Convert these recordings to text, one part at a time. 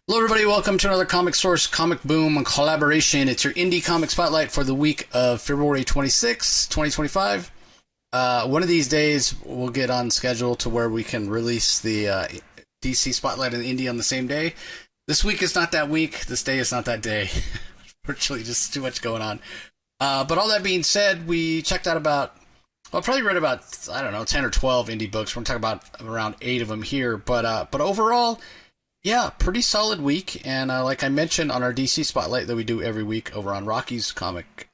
Hello, everybody. Welcome to another Comic Source Comic Boom collaboration. It's your indie comic spotlight for the week of February 26, 2025. One of these days, we'll get on schedule to where we can release the DC Spotlight and Indie on the same day. This week is not that week. This day is not that day. Unfortunately, just too much going on. But all that being said, we checked out probably read about, I don't know, 10 or 12 indie books. We're talking about around 8 of them here. But overall, yeah, pretty solid week, and like I mentioned on our DC Spotlight that we do every week over on Rocky's Comic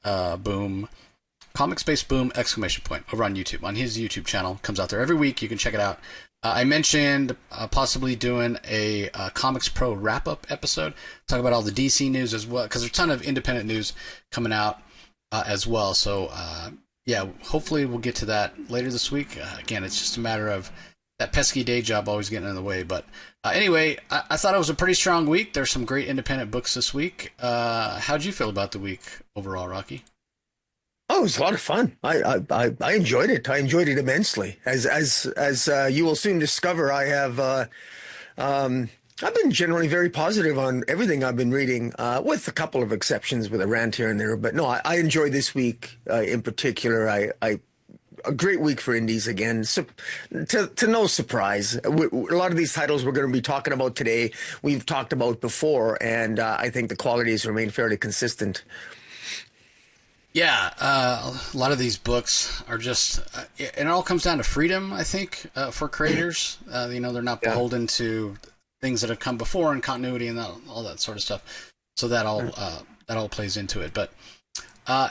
Space Boom exclamation point over on YouTube, on his YouTube channel. Comes out there every week. You can check it out. I mentioned possibly doing a Comics Pro wrap-up episode, talk about all the DC news as well, because there's a ton of independent news coming out as well. So, yeah, hopefully we'll get to that later this week. Again, it's just a matter of that pesky day job always getting in the way. But anyway, I thought it was a pretty strong week. There's some great independent books this week. How'd you feel about the week overall, Rocky? Oh, it was a lot of fun. I enjoyed it. I enjoyed it immensely. As you will soon discover, I've been generally very positive on everything I've been reading, with a couple of exceptions with a rant here and there. But no, I enjoyed this week in particular. I a great week for indies again. So, to no surprise, a lot of these titles we're going to be talking about today, we've talked about before, and I think the quality has remained fairly consistent. Yeah, a lot of these books are just, and it all comes down to freedom, I think, for creators. They're not Yeah. beholden to things that have come before and continuity and all that sort of stuff. So that all plays into it. But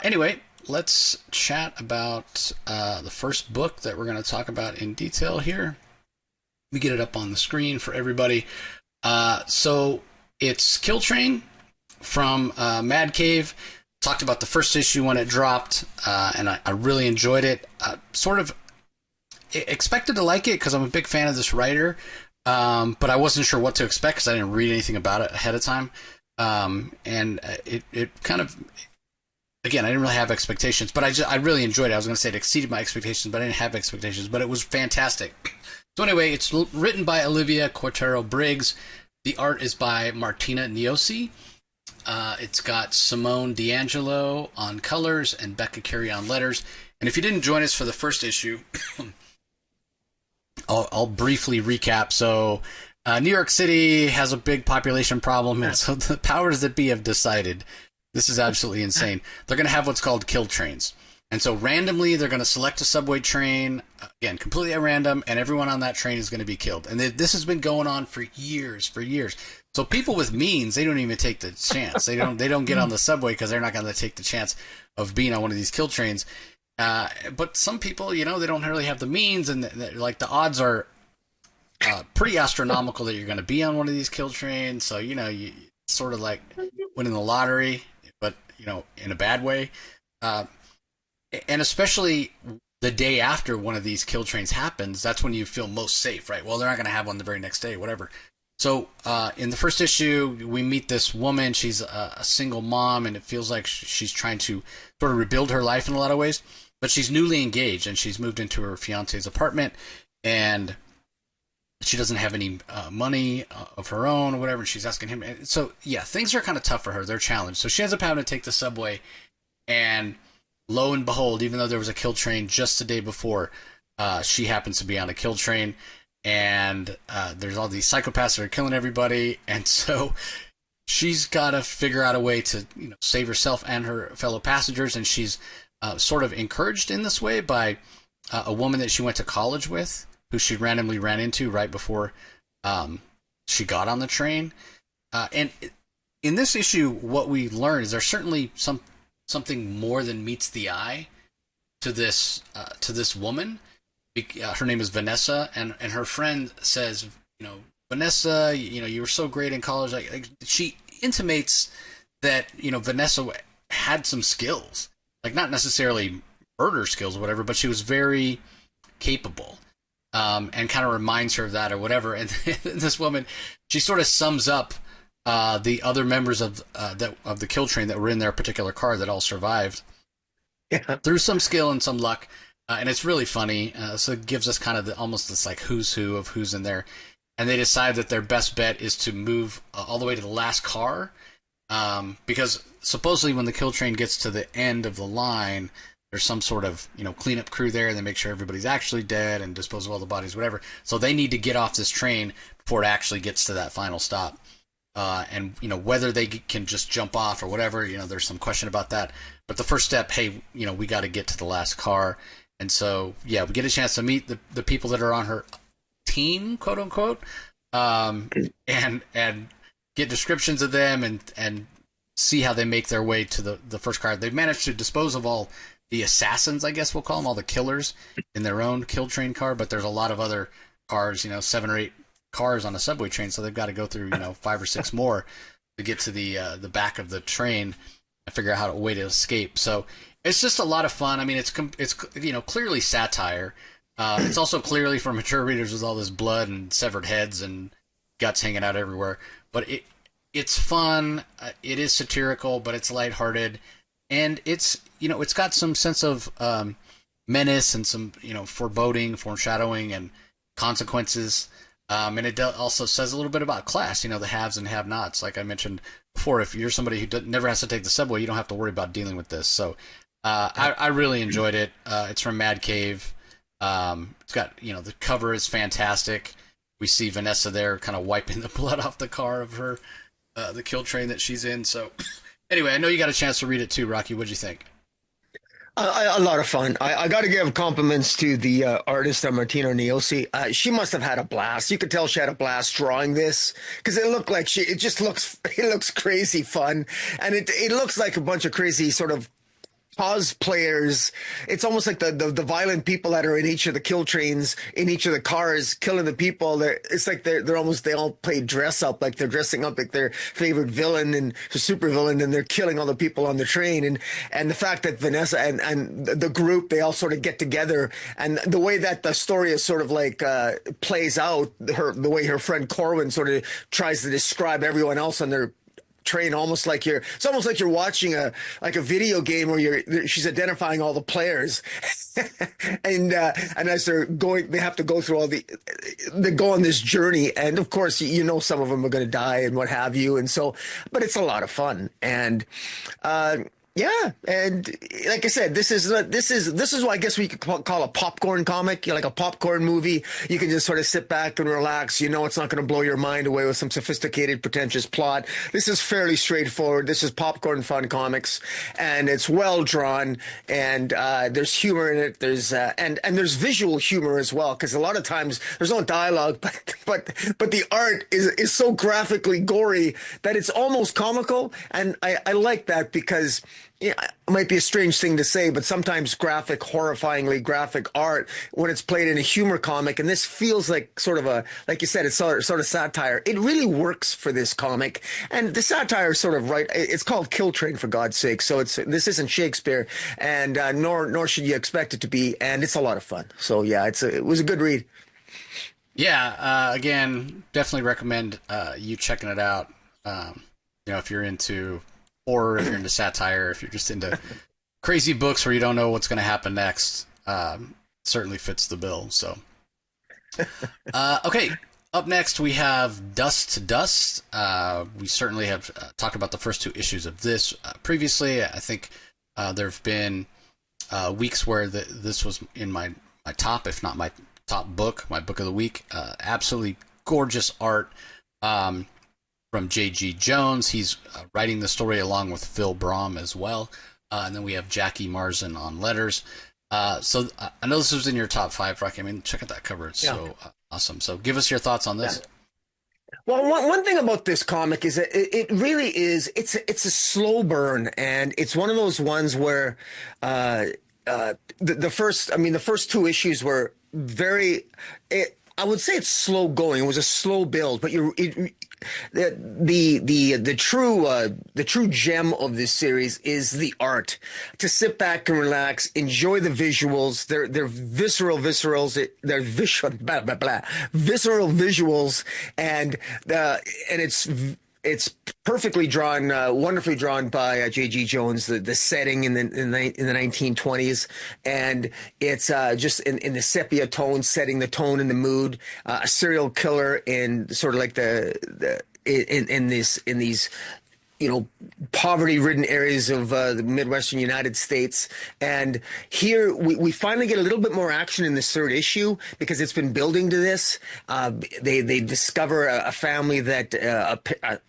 anyway, let's chat about the first book that we're going to talk about in detail here. We get it up on the screen for everybody. So it's Kill Train from Mad Cave. Talked about the first issue when it dropped, and I really enjoyed it. Sort of expected to like it because I'm a big fan of this writer, but I wasn't sure what to expect because I didn't read anything about it ahead of time. And it kind of, again, I didn't really have expectations, but I really enjoyed it. I was going to say it exceeded my expectations, but I didn't have expectations, but it was fantastic. So anyway, it's written by Olivia Cortero Briggs. The art is by Martina Niosi. It's got Simone D'Angelo on colors and Becca Carey on letters. And if you didn't join us for the first issue, I'll briefly recap. So, New York City has a big population problem, and so the powers that be have decided this is absolutely insane. They're going to have what's called kill trains. And so randomly, they're going to select a subway train, again, completely at random, and everyone on that train is going to be killed. And this has been going on for years. So people with means, they don't even take the chance. They don't get on the subway because they're not going to take the chance of being on one of these kill trains. But some people, they don't really have the means, and like the odds are pretty astronomical that you're going to be on one of these kill trains. So you sort of like winning the lottery, but in a bad way. And especially the day after one of these kill trains happens, that's when you feel most safe, right? Well, they're not going to have one the very next day, whatever. So in the first issue, we meet this woman. She's a single mom, and it feels like she's trying to sort of rebuild her life in a lot of ways. But she's newly engaged, and she's moved into her fiance's apartment, and she doesn't have any money of her own or whatever. And she's asking him. And so, yeah, things are kind of tough for her. They're challenged. So she ends up having to take the subway, and lo and behold, even though there was a kill train just the day before, she happens to be on a kill train, and there's all these psychopaths that are killing everybody, and so she's got to figure out a way to save herself and her fellow passengers, and she's sort of encouraged in this way by a woman that she went to college with, who she randomly ran into right before she got on the train. And in this issue, what we learn is there's certainly something more than meets the eye to this woman. Her name is Vanessa, and her friend says, Vanessa, you were so great in college. Like she intimates that Vanessa had some skills, like not necessarily murder skills or whatever, but she was very capable, and kind of reminds her of that or whatever. And this woman, she sort of sums up the other members of the kill train that were in their particular car that all survived, Yeah. through some skill and some luck. And it's really funny. So it gives us kind of almost this like who's who of who's in there. and they decide that their best bet is to move all the way to the last car, because supposedly when the kill train gets to the end of the line, there's some sort of cleanup crew there, and they make sure everybody's actually dead and dispose of all the bodies, whatever. So they need to get off this train before it actually gets to that final stop. And whether they can just jump off or whatever, there's some question about that. But the first step, hey, we got to get to the last car, and so yeah, we get a chance to meet the people that are on her team, quote unquote, and get descriptions of them and see how they make their way to the first car. They've managed to dispose of all the assassins, I guess we'll call them, all the killers, in their own kill train car, but there's a lot of other cars, 7 or 8 cars on a subway train, so they've got to go through 5 or 6 more to get to the back of the train and figure out how a way to escape. So it's just a lot of fun. I mean, it's clearly satire. It's also clearly for mature readers with all this blood and severed heads and guts hanging out everywhere. But it's fun. It is satirical, but it's lighthearted, and it's it's got some sense of menace and some foreboding, foreshadowing, and consequences. And it also says a little bit about class, the haves and have-nots. Like I mentioned before, if you're somebody who never has to take the subway, you don't have to worry about dealing with this. So I really enjoyed it. It's from Mad Cave. It's got, the cover is fantastic. We see Vanessa there kind of wiping the blood off the car of her, the kill train that she's in. So anyway, I know you got a chance to read it too, Rocky. What'd you think? A lot of fun. I got to give compliments to the artist, Martina Neosi. She must have had a blast. You could tell she had a blast drawing this because it looked like it looks crazy fun. And it looks like a bunch of crazy sort of cosplayers. It's almost like the violent people that are in each of the kill trains, in each of the cars, killing the people. They all play dress up, like they're dressing up like their favorite villain and super villain, and they're killing all the people on the train. And the fact that Vanessa and the group, they all sort of get together, and the way that the story is sort of like plays out, the way her friend Corwin sort of tries to describe everyone else on their train, it's almost like you're watching a video game where she's identifying all the players and as they have to go through they go on this journey, and of course some of them are going to die and what have you, and so but it's a lot of fun. And yeah, and like I said, this is what I guess we could call a popcorn comic, like a popcorn movie. You can just sort of sit back and relax. It's not going to blow your mind away with some sophisticated, pretentious plot. This is fairly straightforward. This is popcorn fun comics, and it's well drawn, and there's humor in it. There's and there's visual humor as well, because a lot of times there's no dialogue, but the art is so graphically gory that it's almost comical, and I like that because. Yeah, it might be a strange thing to say, but sometimes horrifyingly graphic art, when it's played in a humor comic, and this feels like sort of like you said, it's sort of satire. It really works for this comic, and the satire is sort of right. It's called Kill Train, for God's sake, so this isn't Shakespeare, and nor should you expect it to be, and it's a lot of fun. So yeah, it was a good read. Yeah, again, definitely recommend you checking it out. If you're into horror, if you're into satire, if you're just into crazy books where you don't know what's going to happen next, certainly fits the bill. So, okay, up next we have Dust to Dust. We certainly have talked about the first 2 issues of this previously. I think there have been weeks where this was in my top, if not my top book, my book of the week. Absolutely gorgeous art. From J.G. Jones. He's writing the story along with Phil Brom as well. And then we have Jackie Marzin on letters. So I know this was in your top 5, Rocky. I mean, check out that cover. It's so awesome. So give us your thoughts on this. Yeah. Well, one thing about this comic is that it really is, it's a slow burn. And it's one of those ones where the first 2 issues were I would say it's slow going. It was a slow build, but the true gem of this series is the art. To sit back and relax, enjoy the visuals. They're visceral visuals. They're visceral visuals, and it's perfectly drawn, wonderfully drawn by J.G. Jones. The setting in the 1920s, and it's just in the sepia tone, setting the tone and the mood. A serial killer in sort of like in these poverty-ridden areas of the Midwestern United States. And here we finally get a little bit more action in this third issue because it's been building to this. They discover a family that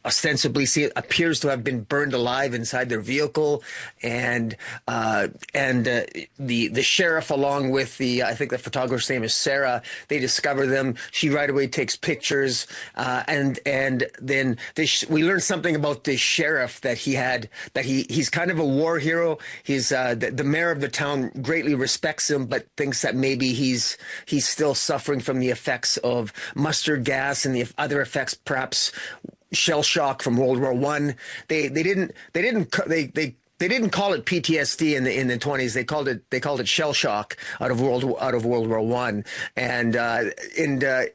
ostensibly appears to have been burned alive inside their vehicle, and the sheriff, along with I think the photographer's name is Sarah, they discover them. She right away takes pictures, and then we learn something about this sheriff that he's kind of a war hero. He's the mayor of the town greatly respects him, but thinks that maybe he's still suffering from the effects of mustard gas and the other effects, perhaps shell shock from World War I. They didn't call it PTSD in the 20s. They called it shell shock out of World War I, and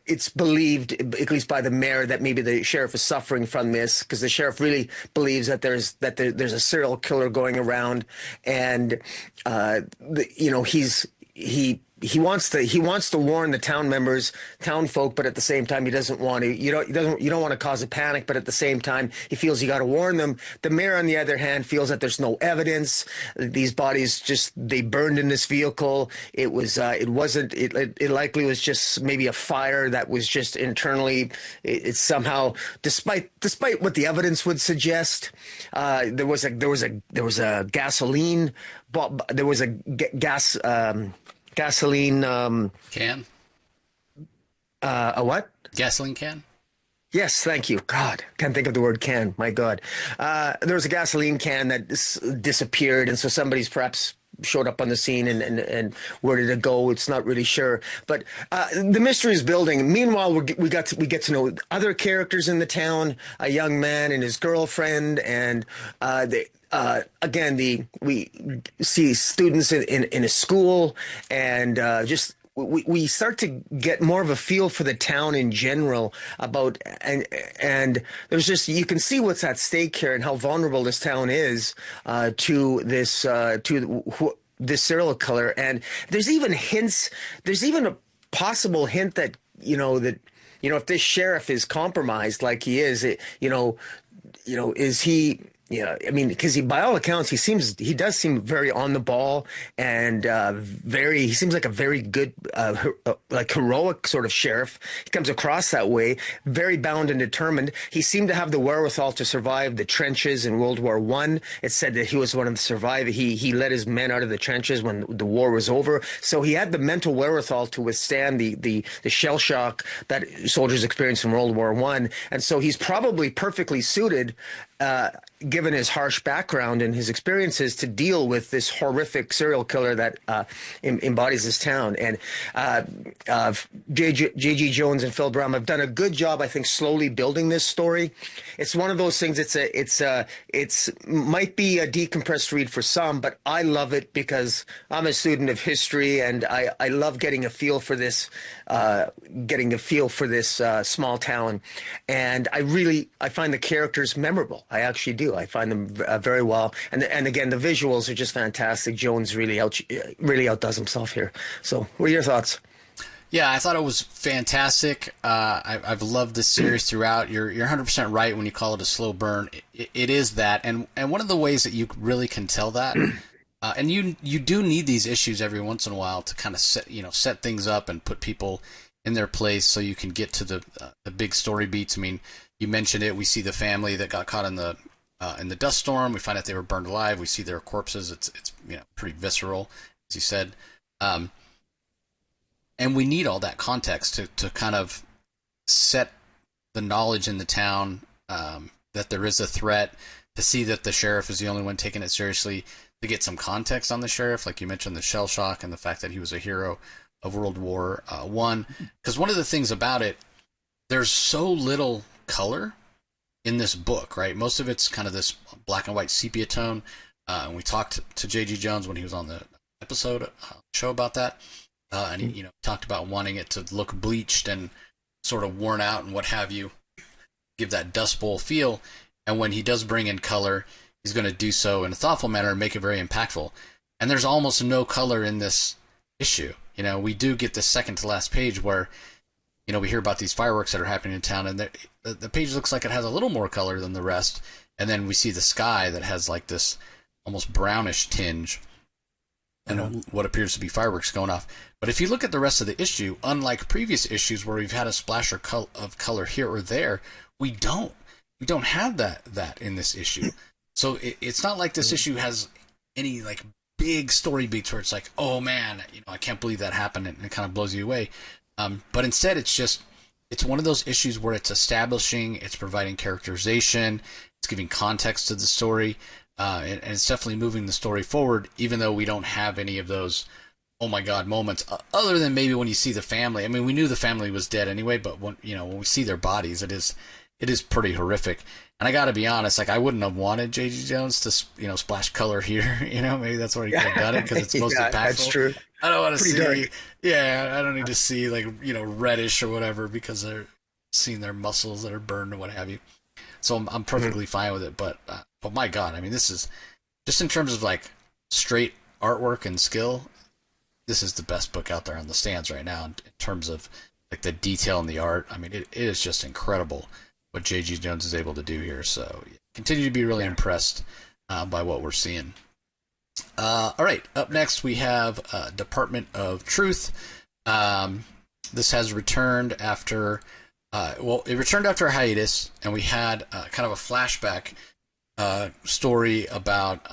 it's believed, at least by the mayor, that maybe the sheriff is suffering from this because the sheriff really believes that there's a serial killer going around, and he wants to warn the town folk, but at the same time he doesn't want to. You don't want to cause a panic, but at the same time he feels you got to warn them. The mayor, on the other hand, feels that there's no evidence. These bodies they burned in this vehicle. It likely was just maybe a fire that was just internally. It's somehow, despite what the evidence would suggest, there was a gasoline. There was a gas. Gasoline can. A what? Gasoline can. Yes, thank you. God, can't think of the word can. My God. There was a gasoline can that disappeared, and so somebody's perhaps showed up on the scene and where did it go? It's not really sure. But the mystery is building. Meanwhile, we get to know other characters in the town, a young man and his girlfriend, and we see students in a school, and we start to get more of a feel for the town in general about, and there's just, you can see what's at stake here and how vulnerable this town is to this serial killer. And there's even a possible hint that if this sheriff is compromised like he is, is he? Yeah, I mean, because by all accounts, he does seem very on the ball, and he seems like a very good, like heroic sort of sheriff. He comes across that way, very bound and determined. He seemed to have the wherewithal to survive the trenches in World War I. It said that he was one of the survivors. He led his men out of the trenches when the war was over. So he had the mental wherewithal to withstand the shell shock that soldiers experienced in World War I. And so he's probably perfectly suited, given his harsh background and his experiences, to deal with this horrific serial killer that embodies this town. And J.G. Jones and Phil Brown have done a good job, I think, slowly building this story. It's one of those things. It's might be a decompressed read for some, but I love it because I'm a student of history, and I love getting a feel for this, small town. And I find the characters memorable. I actually do. I find them very well, and again, the visuals are just fantastic. Jones really outdoes himself here. So, what are your thoughts? Yeah, I thought it was fantastic. I've loved this series throughout. You're 100% right when you call it a slow burn. It is that, and one of the ways that you really can tell that, and you do need these issues every once in a while to kind of set things up and put people in their place so you can get to the big story beats. I mean, you mentioned it. We see the family that got caught in the dust storm. We find out they were burned alive. We see their corpses. It's pretty visceral, as you said. And we need all that context to kind of set the knowledge in the town that there is a threat, to see that the sheriff is the only one taking it seriously, to get some context on the sheriff, like you mentioned, the shell shock and the fact that he was a hero of World War I. Because one of the things about it, there's so little color in this book, right? Most of it's kind of this black and white sepia tone. And we talked to J.G. Jones when he was on the episode show about that. And he talked about wanting it to look bleached and sort of worn out and what have you. give that Dust Bowl feel. And when he does bring in color, he's going to do so in a thoughtful manner and make it very impactful. And there's almost no color in this issue. We do get the second to last page where, we hear about these fireworks that are happening in town, and the page looks like it has a little more color than the rest. And then we see the sky that has like this almost brownish tinge and what appears to be fireworks going off. But if you look at the rest of the issue, unlike previous issues where we've had a splash of color here or there, we don't have that in this issue. So it's not like this issue has any like big story beats where it's like, oh man, I can't believe that happened, and it kind of blows you away. But instead, it's one of those issues where it's establishing, it's providing characterization, it's giving context to the story, and it's definitely moving the story forward, even though we don't have any of those oh my god moments, other than maybe when you see the family. I mean, we knew the family was dead anyway, but when we see their bodies, it is pretty horrific. And I got to be honest, like I wouldn't have wanted J.G. Jones to splash color here. Maybe that's where he could have done it because it's most impactful. That's true. I don't want to see. Dark. Yeah, I don't need to see like reddish or whatever because they're seeing their muscles that are burned or what have you. So I'm perfectly fine with it. But my God, I mean, this is just in terms of like straight artwork and skill. This is the best book out there on the stands right now in terms of like the detail in the art. I mean, it is just incredible what J.G. Jones is able to do here. So continue to be really impressed by what we're seeing. All right, up next we have Department of Truth. This has returned after, it returned after a hiatus, and we had kind of a flashback story about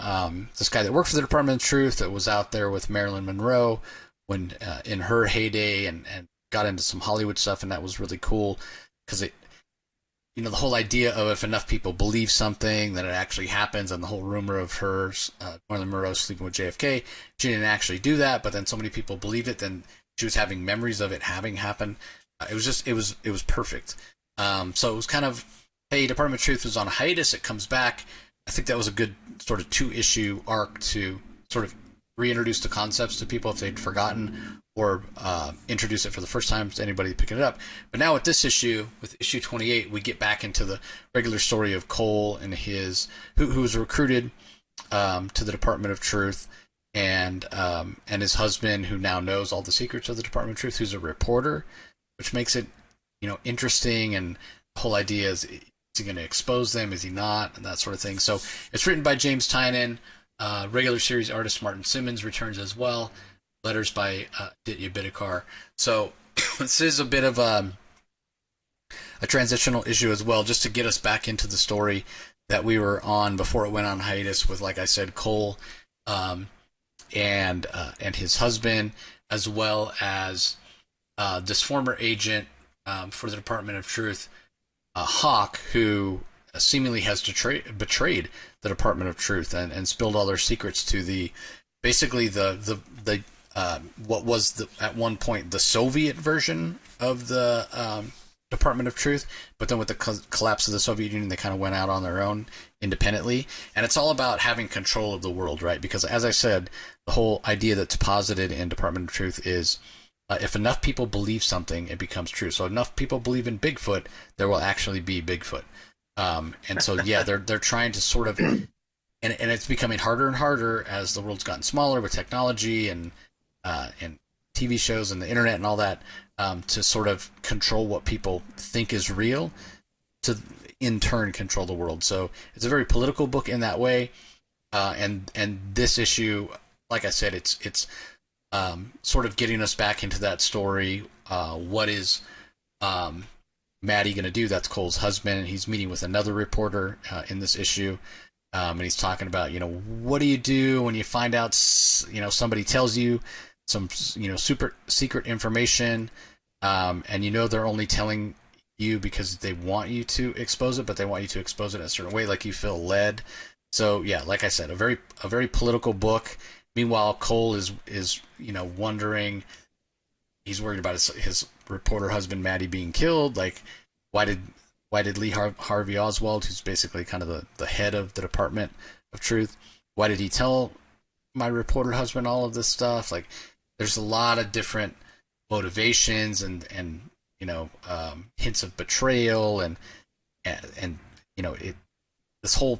this guy that worked for the Department of Truth that was out there with Marilyn Monroe when in her heyday and got into some Hollywood stuff, and that was really cool because it, the whole idea of if enough people believe something, then it actually happens, and the whole rumor of her, Marilyn Monroe sleeping with JFK, she didn't actually do that, but then so many people believed it, then she was having memories of it having happened. It was perfect. So it was kind of, hey, Department of Truth was on a hiatus, it comes back. I think that was a good sort of 2-issue arc to sort of reintroduce the concepts to people if they'd forgotten, or introduce it for the first time to anybody picking it up. But now with this issue, with issue 28, we get back into the regular story of Cole and his who was recruited to the Department of Truth, and his husband, who now knows all the secrets of the Department of Truth, who's a reporter, which makes it interesting. And the whole idea is he going to expose them? Is he not? And that sort of thing. So it's written by James Tynion. Regular series artist Martin Simmons returns as well. Letters by Ditya Bidikar. So this is a bit of a transitional issue as well, just to get us back into the story that we were on before it went on hiatus with, like I said, Cole and his husband, as well as this former agent for the Department of Truth, Hawk, who seemingly has betrayed the Department of Truth and spilled all their secrets to the what was at one point the Soviet version of the Department of Truth, but then with the collapse of the Soviet Union, they kind of went out on their own independently. And it's all about having control of the world, right? Because as I said, the whole idea that's posited in Department of Truth is if enough people believe something, it becomes true. So enough people believe in Bigfoot, there will actually be Bigfoot. And so, yeah, they're trying to sort of, and it's becoming harder and harder as the world's gotten smaller with technology and TV shows and the internet and all that, to sort of control what people think is real, to in turn control the world. So it's a very political book in that way. And this issue, like I said, it's sort of getting us back into that story. What is Maddie going to do? That's Cole's husband. He's meeting with another reporter in this issue. And he's talking about, what do you do when you find out, somebody tells you some, super secret information, and they're only telling you because they want you to expose it, but they want you to expose it in a certain way, like you feel led. So yeah, like I said, a very political book. Meanwhile, Cole is wondering, he's worried about his reporter husband Maddie being killed. Like, why did Lee Harvey Oswald, who's basically kind of the head of the Department of Truth, why did he tell my reporter husband all of this stuff? Like, there's a lot of different motivations and hints of betrayal, and and you know, this whole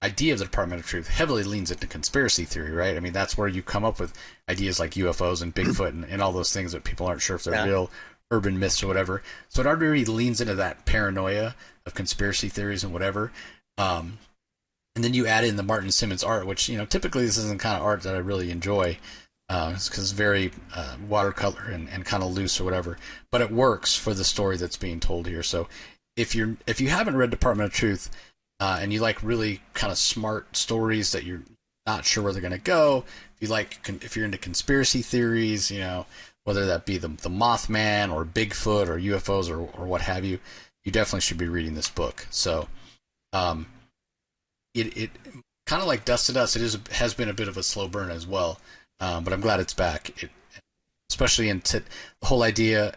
idea of the Department of Truth heavily leans into conspiracy theory, right? I mean, that's where you come up with ideas like UFOs and Bigfoot and all those things that people aren't sure if they're real, urban myths or whatever. So it already leans into that paranoia of conspiracy theories and whatever. And then you add in the Martin Simmons art, which, you know, typically this isn't the kind of art that I really enjoy. It's because it's very watercolor and kind of loose or whatever, but it works for the story that's being told here. So if you haven't read Department of Truth, and you like really kind of smart stories that you're not sure where they're going to go, if you're into conspiracy theories, you know, whether that be the Mothman or Bigfoot or UFOs or what have you, you definitely should be reading this book. So, it kind of like Dust to Dust, has been a bit of a slow burn as well, but I'm glad it's back. Especially in the whole idea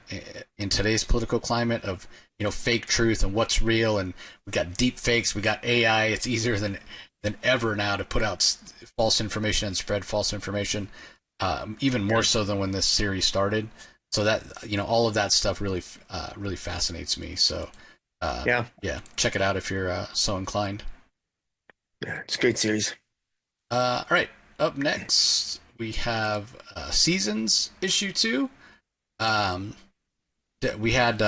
in today's political climate of, you know, fake truth and what's real, and we got deep fakes, we got AI. It's easier than ever now to put out false information and spread false information, even more so than when this series started. So that, you know, all of that stuff really fascinates me. So yeah, check it out if you're so inclined. Yeah, it's a great series. All right, up next we have Seasons issue 2. We had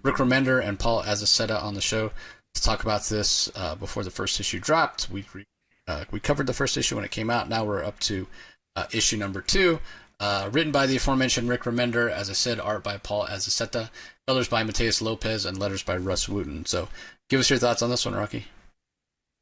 Rick Remender and Paul Azaceta on the show to talk about this before the first issue dropped. We covered the first issue when it came out. Now we're up to issue number 2, written by the aforementioned Rick Remender. As I said, art by Paul Azaceta, colors by Mateus Lopez, and letters by Russ Wooten. So give us your thoughts on this one, Rocky.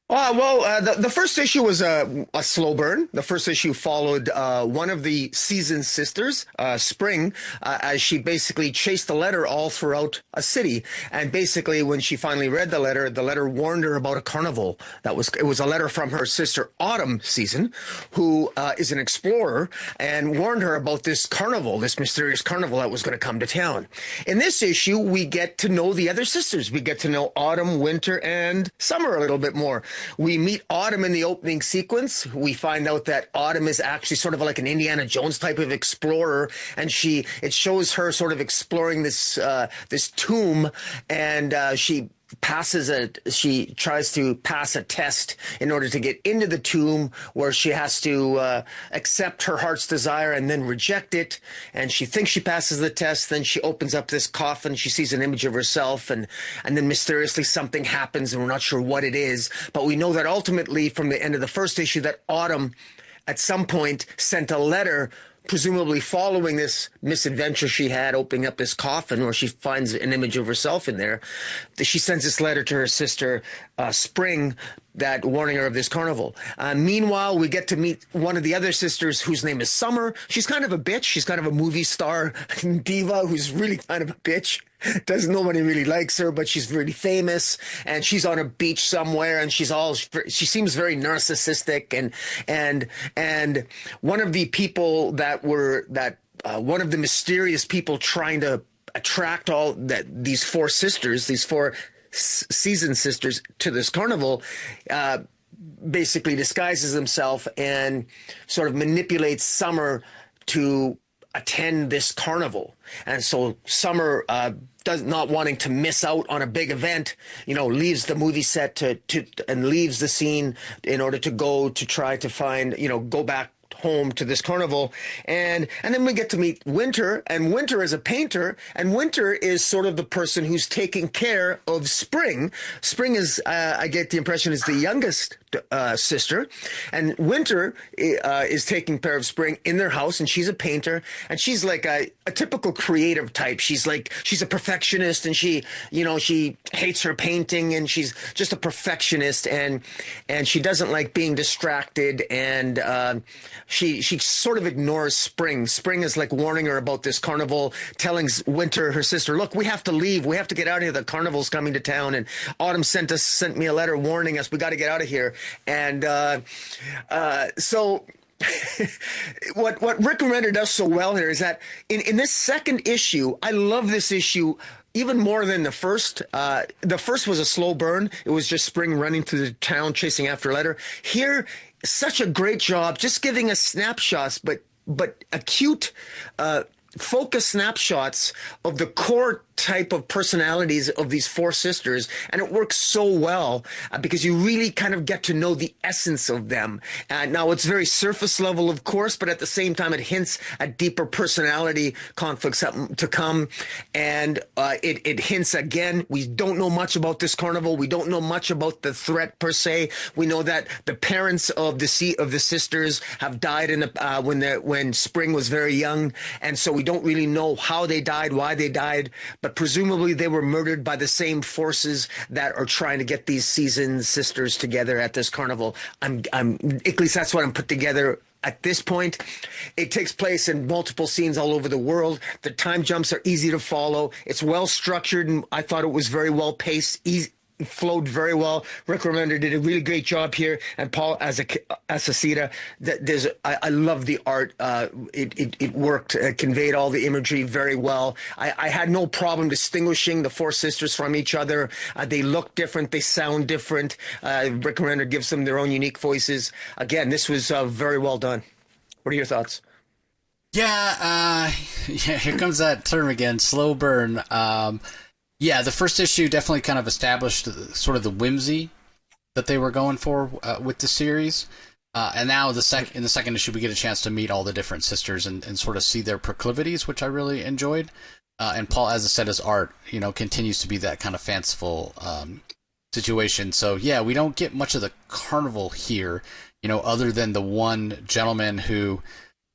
The first issue was a slow burn. The first issue followed one of the Season's sisters, Spring, as she basically chased the letter all throughout a city. And basically, when she finally read the letter warned her about a carnival. It was a letter from her sister Autumn Season, who is an explorer, and warned her about this carnival, this mysterious carnival that was going to come to town. In this issue, we get to know the other sisters. We get to know Autumn, Winter, and Summer a little bit more. We meet Autumn in the opening sequence. We find out that Autumn is actually sort of like an Indiana Jones type of explorer, and it shows her sort of exploring this tomb, and she tries to pass a test in order to get into the tomb, where she has to accept her heart's desire and then reject it. And she thinks she passes the test. Then she opens up this coffin. She sees an image of herself, and then mysteriously something happens, and we're not sure what it is. But we know that ultimately, from the end of the first issue, that Autumn at some point sent a letter, presumably following this misadventure she had opening up this coffin, where she finds an image of herself in there. She sends this letter to her sister, Spring, that warning her of this carnival. Meanwhile, we get to meet one of the other sisters, whose name is Summer. She's kind of a bitch. She's kind of a movie star diva who's really kind of a bitch. Nobody really likes her, but she's really famous, and she's on a beach somewhere, and she seems very narcissistic, and one of the people one of the mysterious people trying to attract these four Season sisters to this carnival, basically disguises himself and sort of manipulates Summer to attend this carnival. And so Summer, not wanting to miss out on a big event, leaves the movie set and leaves the scene in order to go to try to find, go back home to this carnival. And then we get to meet Winter, and Winter is a painter, and Winter is sort of the person who's taking care of Spring. Spring is, I get the impression, is the youngest sister, and Winter is taking care of Spring in their house, and she's a painter, and she's like a typical creative type. She's a perfectionist, and she hates her painting, and she's just a perfectionist, and she doesn't like being distracted, and she sort of ignores Spring. Spring is like warning her about this carnival, telling Winter, her sister, look, we have to leave. We have to get out of here. The carnival's coming to town. And Autumn sent me a letter warning us. We got to get out of here. And so what Rick Remender does so well here is that in this second issue, I love this issue even more than the first. The first was a slow burn. It was just Spring running through the town chasing after a letter. Here, such a great job just giving us snapshots, but acute focus snapshots of the core type of personalities of these four sisters, and it works so well because you really kind of get to know the essence of them. Now, it's very surface level, of course, but at the same time, it hints at deeper personality conflicts to come, and it hints again. We don't know much about this carnival. We don't know much about the threat per se. We know that the parents of the sisters have died when Spring was very young, and so we don't really know how they died, why they died. But presumably they were murdered by the same forces that are trying to get these seasoned sisters together at this carnival. At least that's what I'm put together at this point. It takes place in multiple scenes all over the world. The time jumps are easy to follow. It's well structured, and I thought it was very well paced, flowed very well. Rick Remender did a really great job here, and Paul Asasita. I love the art. It worked. It conveyed all the imagery very well. I had no problem distinguishing the four sisters from each other. They look different. They sound different. Rick Remender gives them their own unique voices. Again, this was very well done. What are your thoughts? Yeah, here comes that term again, slow burn. Yeah, the first issue definitely kind of established sort of the whimsy that they were going for with the series. And now in the second issue, we get a chance to meet all the different sisters and sort of see their proclivities, which I really enjoyed. And Paul, as I said, his art, continues to be that kind of fanciful situation. So, yeah, we don't get much of the carnival here, other than the one gentleman who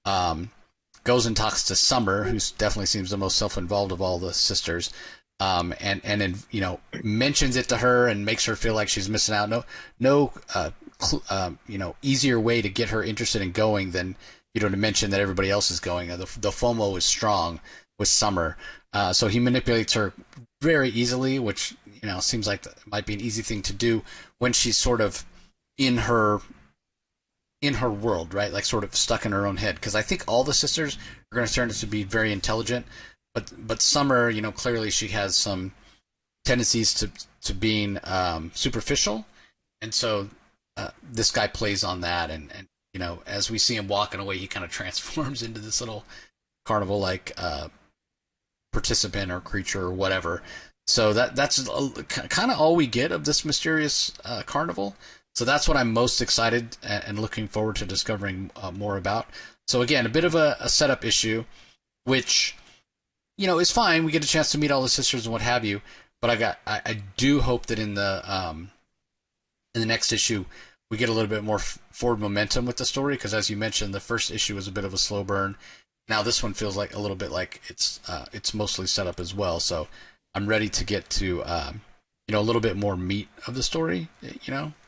goes and talks to Summer, who definitely seems the most self-involved of all the sisters. And mentions it to her and makes her feel like she's missing out. No, easier way to get her interested in going than, to mention that everybody else is going. The FOMO is strong with Summer. So he manipulates her very easily, which, seems like it might be an easy thing to do when she's sort of in her world, right? Like sort of stuck in her own head. Because I think all the sisters are going to turn out to be very intelligent. But Summer, clearly she has some tendencies to being superficial, and so this guy plays on that, and as we see him walking away, he kind of transforms into this little carnival-like participant or creature or whatever. So that's kind of all we get of this mysterious carnival. So that's what I'm most excited and looking forward to discovering more about. So again, a bit of a setup issue, which it's fine. We get a chance to meet all the sisters and what have you. But I do hope that in the next issue we get a little bit more forward momentum with the story, because as you mentioned, the first issue was a bit of a slow burn. Now this one feels like a little bit like it's mostly set up as well. So I'm ready to get to a little bit more meat of the story.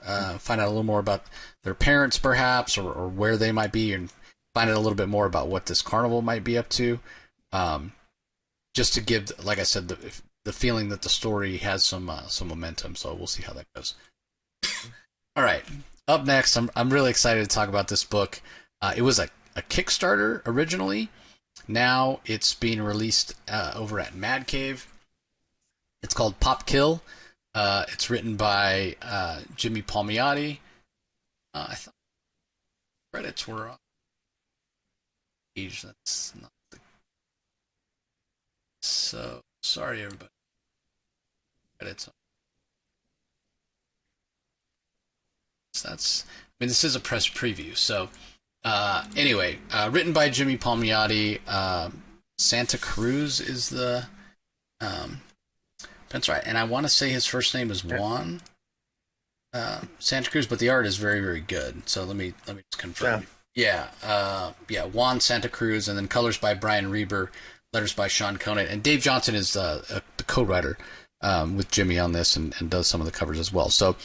Find out a little more about their parents, perhaps, or where they might be, and find out a little bit more about what this carnival might be up to. Just to give, like I said, the feeling that the story has some momentum. So we'll see how that goes. All right, up next, I'm really excited to talk about this book. It was a Kickstarter originally. Now it's being released over at Mad Cave. It's called Pop Kill. It's written by Jimmy Palmiotti. I thought credits were on page. That's not the. So sorry, everybody. Credits. This is a press preview. So anyway, written by Jimmy Palmiotti. Santa Cruz is the. That's right, and I want to say his first name is Juan Santa Cruz, but the art is very, very good. So let me just confirm. Yeah, Juan Santa Cruz, and then colors by Brian Reber, letters by Sean Conant, and Dave Johnson is the co-writer with Jimmy on this, and does some of the covers as well. So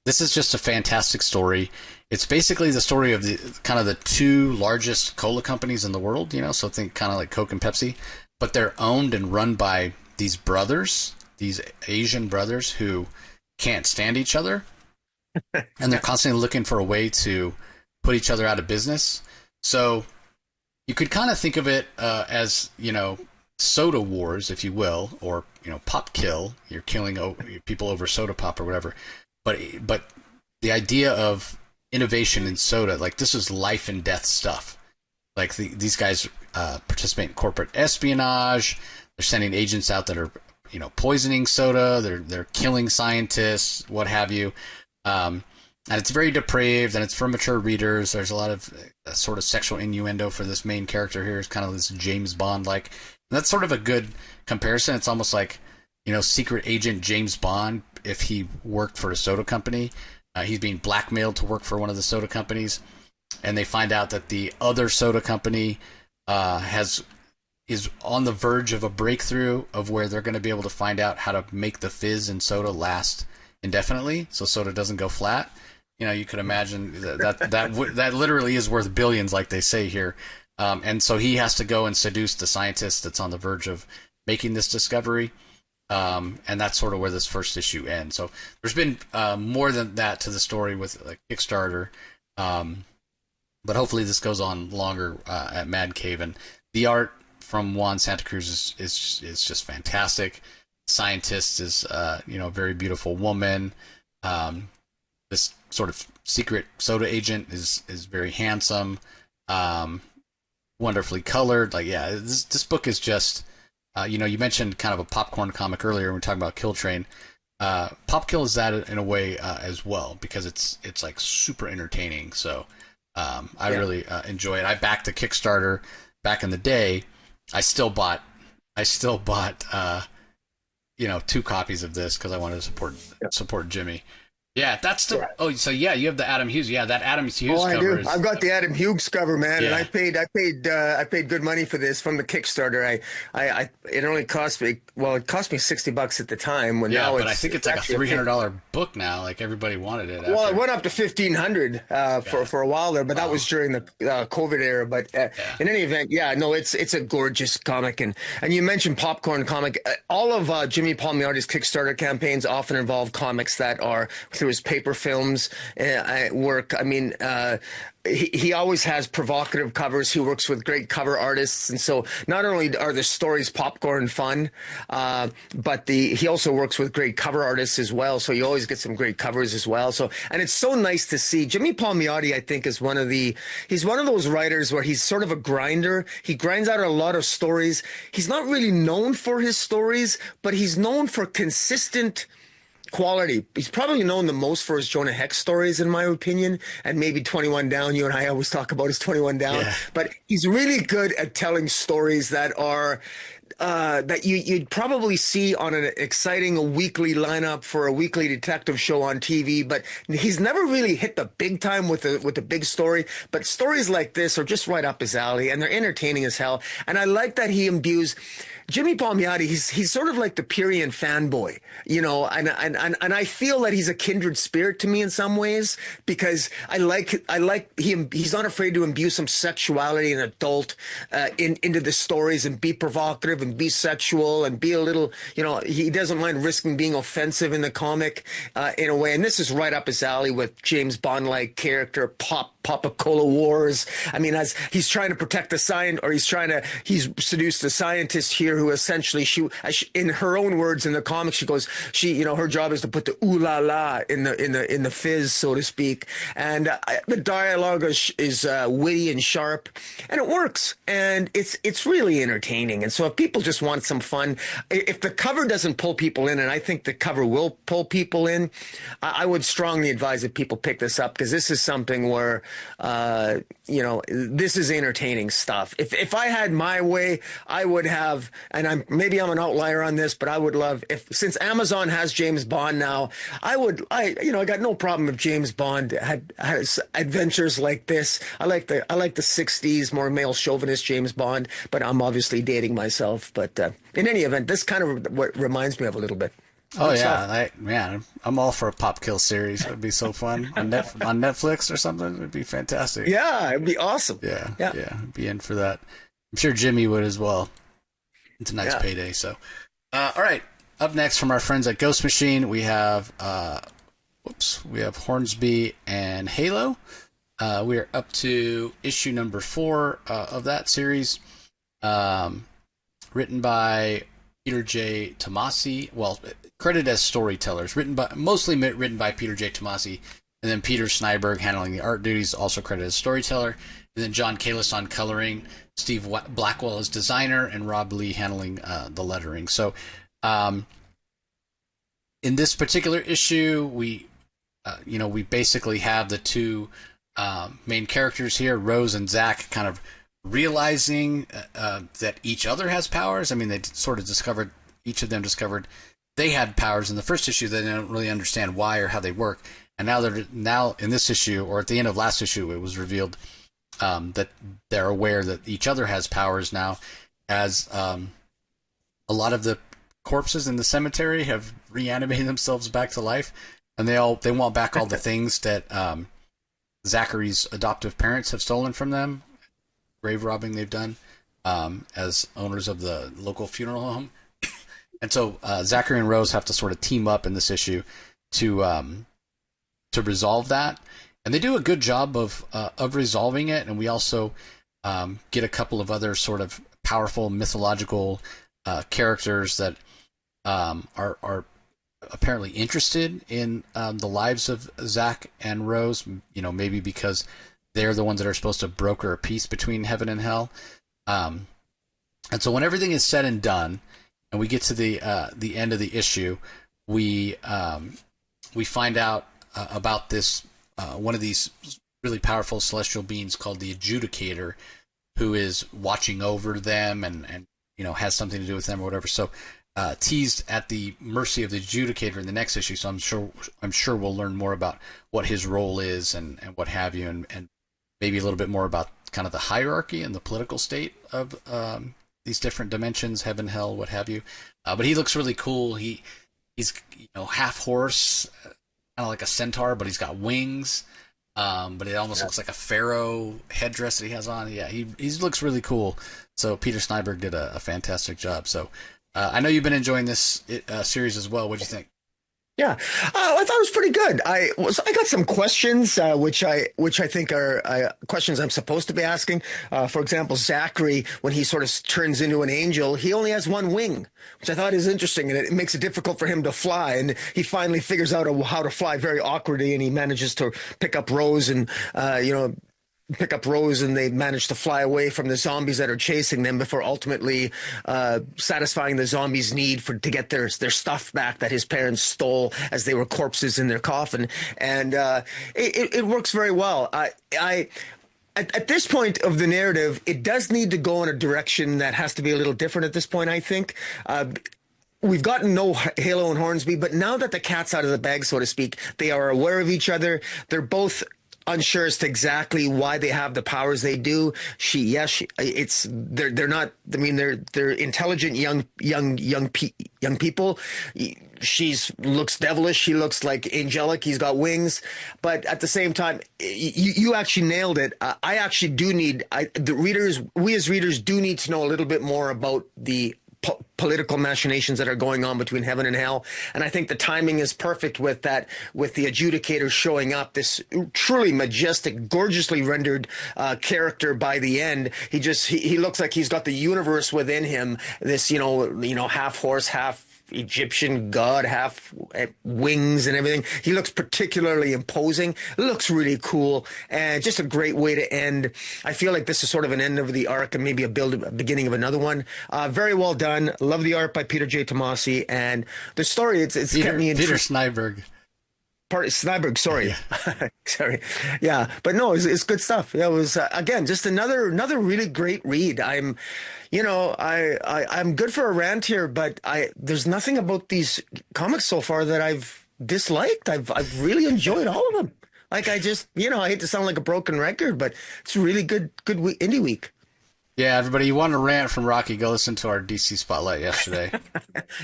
this is just a fantastic story. It's basically the story of the two largest cola companies in the world. So think kind of like Coke and Pepsi, but they're owned and run by these brothers. These Asian brothers who can't stand each other, and they're constantly looking for a way to put each other out of business. So you could kind of think of it as, soda wars, if you will, or, pop kill. You're killing people over soda pop or whatever. But the idea of innovation in soda, like this is life and death stuff. Like these guys participate in corporate espionage. They're sending agents out that are poisoning soda. They're killing scientists, what have you. And it's very depraved, and it's for mature readers. There's a lot of sort of sexual innuendo for this main character here. It's kind of this James Bond-like. And that's sort of a good comparison. It's almost like, secret agent James Bond if he worked for a soda company. He's being blackmailed to work for one of the soda companies, and they find out that the other soda company is on the verge of a breakthrough of where they're going to be able to find out how to make the fizz in soda last indefinitely, so soda doesn't go flat. You could imagine that literally is worth billions, like they say here. And so he has to go and seduce the scientist that's on the verge of making this discovery. And that's sort of where this first issue ends. So there's been more than that to the story with Kickstarter. But hopefully this goes on longer at Mad Cave. And the art from Juan Santa Cruz is just fantastic. Scientist is a very beautiful woman. This sort of secret soda agent is very handsome, wonderfully colored. This book is just, you mentioned kind of a popcorn comic earlier when we were talking about Kill Train. Pop Kill is that in a way as well, because it's like super entertaining. So I really enjoy it. I backed the Kickstarter back in the day. I still bought 2 copies of this because I wanted to support Jimmy. Yeah, that's the. Right. Oh, so you have the Adam Hughes. Yeah, that Adam Hughes cover. I've got the Adam Hughes cover, man, and I paid good money for this from the Kickstarter. It only cost me it cost me $60 at the time. But I think it's like a $300 book now. Like everybody wanted it. Well, it went up to $1,500 for a while there, but that was during the COVID era. But in any event, it's a gorgeous comic, and you mentioned popcorn comic. All of Jimmy Palmiotti's Kickstarter campaigns often involve comics that are through his paper films work. I mean, he always has provocative covers. He works with great cover artists, and so not only are the stories popcorn fun, but he also works with great cover artists as well. So you always get some great covers as well. So, and it's so nice to see Jimmy Palmiotti. I think is he's one of those writers where he's sort of a grinder. He grinds out a lot of stories. He's not really known for his stories, but he's known for consistent quality. He's probably known the most for his Jonah Hex stories, in my opinion, and maybe 21 Down. You and I always talk about his 21 Down, but he's really good at telling stories that are that you'd probably see on an exciting weekly lineup for a weekly detective show on TV, but he's never really hit the big time with a big story. But stories like this are just right up his alley, and they're entertaining as hell. And I like that he imbues Jimmy Palmiotti. He's sort of like the Purian fanboy, and I feel that he's a kindred spirit to me in some ways, because I like him. He's not afraid to imbue some sexuality and adult into the stories, and be provocative and be sexual and be a little, he doesn't mind risking being offensive in the comic in a way. And this is right up his alley with James Bond-like character, Papa Cola Wars. I mean, as he's trying to protect the he's seduced the scientist here, who essentially in her own words in the comic, she goes, her job is to put the ooh la la in the fizz, so to speak. And the dialogue is witty and sharp, and it works, and it's really entertaining. And so if people just want some fun, if the cover doesn't pull people in, and I think the cover will pull people in, I would strongly advise that people pick this up, because this is something where this is entertaining stuff. If I had my way, I would have, and maybe I'm an outlier on this, but I would love, since Amazon has James Bond now, I got no problem if James Bond has adventures like this. I like the 60s, more male chauvinist James Bond, but I'm obviously dating myself. But in any event, this kind of what reminds me of a little bit. Oh yeah, I'm all for a Pop Kill series. It would be so fun on Netflix or something. It'd be fantastic. Yeah, it'd be awesome. Yeah, I'd be in for that. I'm sure Jimmy would as well. It's a nice payday. So, all right. Up next from our friends at Ghost Machine, we have Hornsby and Halo. We are up to issue number 4 of that series, written by Peter J. Tomasi. Well, credited as storytellers, mostly written by Peter J. Tomasi, and then Peter Snyberg handling the art duties, also credited as storyteller, and then John Kalis on coloring, Steve Blackwell as designer, and Rob Lee handling the lettering. So Um, in this particular issue, we basically have the two main characters here, Rose and Zach, kind of realizing that each other has powers. I mean, they sort of discovered, each of them discovered they had powers in the first issue. They didn't really understand why or how they work. And now in this issue, or at the end of last issue, it was revealed that they're aware that each other has powers now, as a lot of the corpses in the cemetery have reanimated themselves back to life, and they want back all the things that Zachary's adoptive parents have stolen from them, grave robbing they've done as owners of the local funeral home. And so Zachary and Rose have to sort of team up in this issue to resolve that, and they do a good job of resolving it. And we also get a couple of other sort of powerful mythological characters that are apparently interested in the lives of Zach and Rose. You know, maybe because they're the ones that are supposed to broker a peace between heaven and hell. And so when everything is said and done, and we get to the end of the issue, we find out about this one of these really powerful celestial beings called the Adjudicator, who is watching over them and has something to do with them or whatever. So teased at the mercy of the Adjudicator in the next issue. So I'm sure we'll learn more about what his role is and what have you, and maybe a little bit more about kind of the hierarchy and the political state of these different dimensions, heaven, hell, what have you. But he looks really cool. He's half horse, kind of like a centaur, but he's got wings. But it almost looks like a pharaoh headdress that he has on. Yeah, he looks really cool. So Peter Snyberg did a fantastic job. So I know you've been enjoying this series as well. What do you think? Yeah, I thought it was pretty good. I got some questions, which I think are questions I'm supposed to be asking. For example, Zachary, when he sort of turns into an angel, he only has one wing, which I thought is interesting, and it makes it difficult for him to fly. And he finally figures out how to fly very awkwardly, and he manages to pick up Rose and they manage to fly away from the zombies that are chasing them before ultimately satisfying the zombies' need to get their stuff back that his parents stole as they were corpses in their coffin. And it works very well. At this point of the narrative, it does need to go in a direction that has to be a little different at this point, I think. We've gotten no Halo and Hornsby, but now that the cat's out of the bag, so to speak, they are aware of each other. They're both unsure as to exactly why they have the powers they do. They're not. I mean, they're intelligent young people. She looks devilish. She looks like angelic. He's got wings, but at the same time, you actually nailed it. I actually do need we as readers do need to know a little bit more about the political machinations that are going on between heaven and hell, and I think the timing is perfect with that, with the Adjudicator showing up, this truly majestic, gorgeously rendered character. By the end, he looks like he's got the universe within him, this half horse, half Egyptian god, half wings and everything. He looks particularly imposing. Looks really cool, and just a great way to end. I feel like this is sort of an end of the arc and maybe a beginning of another one. Very well done. Love the art by Peter J. Tomasi, and the story. It's kept me Peter Snyberg. Snyberg, sorry. Yeah. Sorry. Yeah, but no, it's good stuff. Yeah, it was again just another really great read. I'm good for a rant here, but there's nothing about these comics so far that I've disliked. I've really enjoyed all of them. Like, I just, I hate to sound like a broken record, but it's a really good week, indie week. Yeah, everybody, you want a rant from Rocky, go listen to our DC Spotlight yesterday.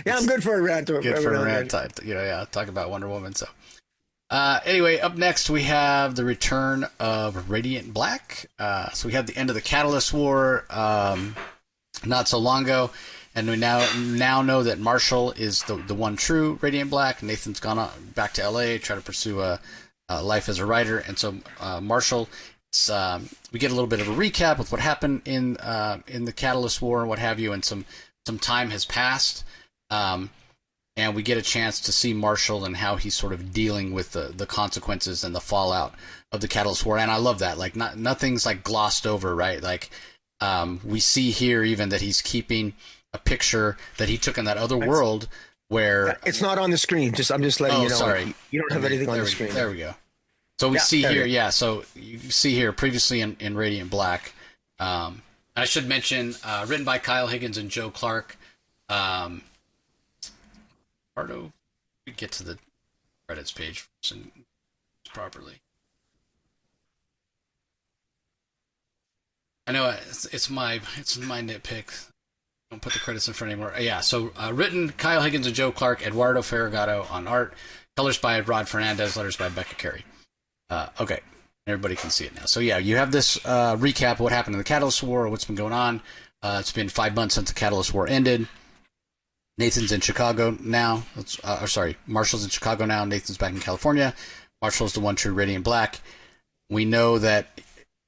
Yeah, I'm good for a rant. Good for a rant. Talk about Wonder Woman. So anyway, up next we have the return of Radiant Black. So we had the end of the Catalyst War not so long ago, and we now know that Marshall is the one true Radiant Black. Nathan's gone back to LA, try to pursue a life as a writer, and so Marshall. We get a little bit of a recap with what happened in the Catalyst War and what have you, and some time has passed, and we get a chance to see Marshall and how he's sort of dealing with the consequences and the fallout of the Catalyst War. And I love that. Like, nothing's like glossed over, right? Like, we see here even that he's keeping a picture that he took in that other world where It's not on the screen. I'm just letting you know. Sorry, You don't have anything on the screen. There we go. So we see here, so you see here previously in Radiant Black. I should mention, written by Kyle Higgins and Joe Clark. Pardo, we get to the credits page properly. I know it's my nitpick. Don't put the credits in front anymore. Yeah, so written Kyle Higgins and Joe Clark, Eduardo Ferragato on art, colors by Rod Fernandez, letters by Becca Carey. Okay, everybody can see it now. So yeah, you have this recap of what happened in the Catalyst War, what's been going on. It's been 5 months since the Catalyst War ended. Nathan's in Chicago now. Marshall's in Chicago now. Nathan's back in California. Marshall's the one true Radiant Black. We know that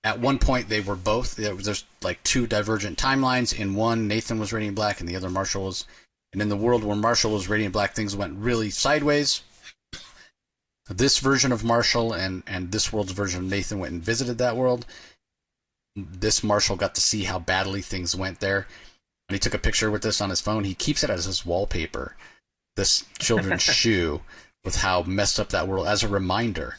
at one point they were both. There's like two divergent timelines. In one, Nathan was Radiant Black, and the other Marshall was. And in the world where Marshall was Radiant Black, things went really sideways. This version of Marshall and this world's version of Nathan went and visited that world. This Marshall got to see how badly things went there. And he took a picture with this on his phone. He keeps it as his wallpaper, this children's shoe, with how messed up that world, as a reminder.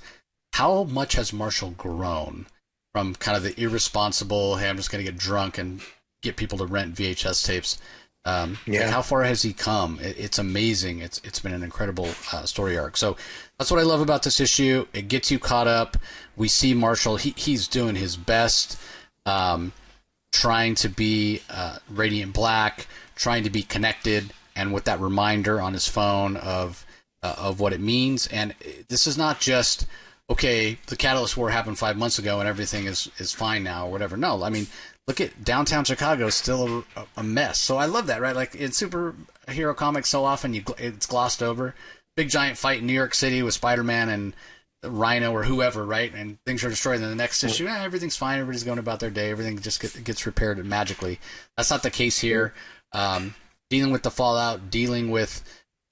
How much has Marshall grown from kind of the irresponsible, hey, I'm just going to get drunk and get people to rent VHS tapes? Like how far has he come? It's amazing. It's been an incredible story arc. So that's what I love about this issue. It gets you caught up. We see Marshall. He's doing his best, trying to be Radiant Black, trying to be connected, and with that reminder on his phone of what it means. And this is not just, okay, the Catalyst War happened 5 months ago and everything is fine now or whatever. No, I mean, look at downtown Chicago, still a mess. So I love that, right? Like in superhero comics, so often it's glossed over. Big giant fight in New York City with Spider-Man and Rhino or whoever, right? And things are destroyed. And then the next issue, everything's fine. Everybody's going about their day. Everything just gets repaired magically. That's not the case here. Dealing with the fallout, dealing with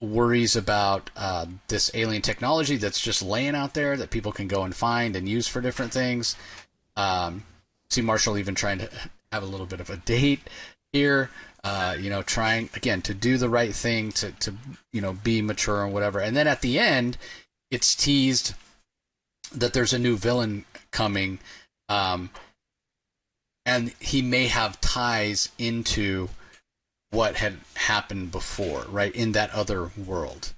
worries about this alien technology that's just laying out there that people can go and find and use for different things. See Marshall even trying to have a little bit of a date here, trying again to do the right thing, to be mature and whatever. And then at the end, it's teased that there's a new villain coming, and he may have ties into what had happened before, right, in that other world.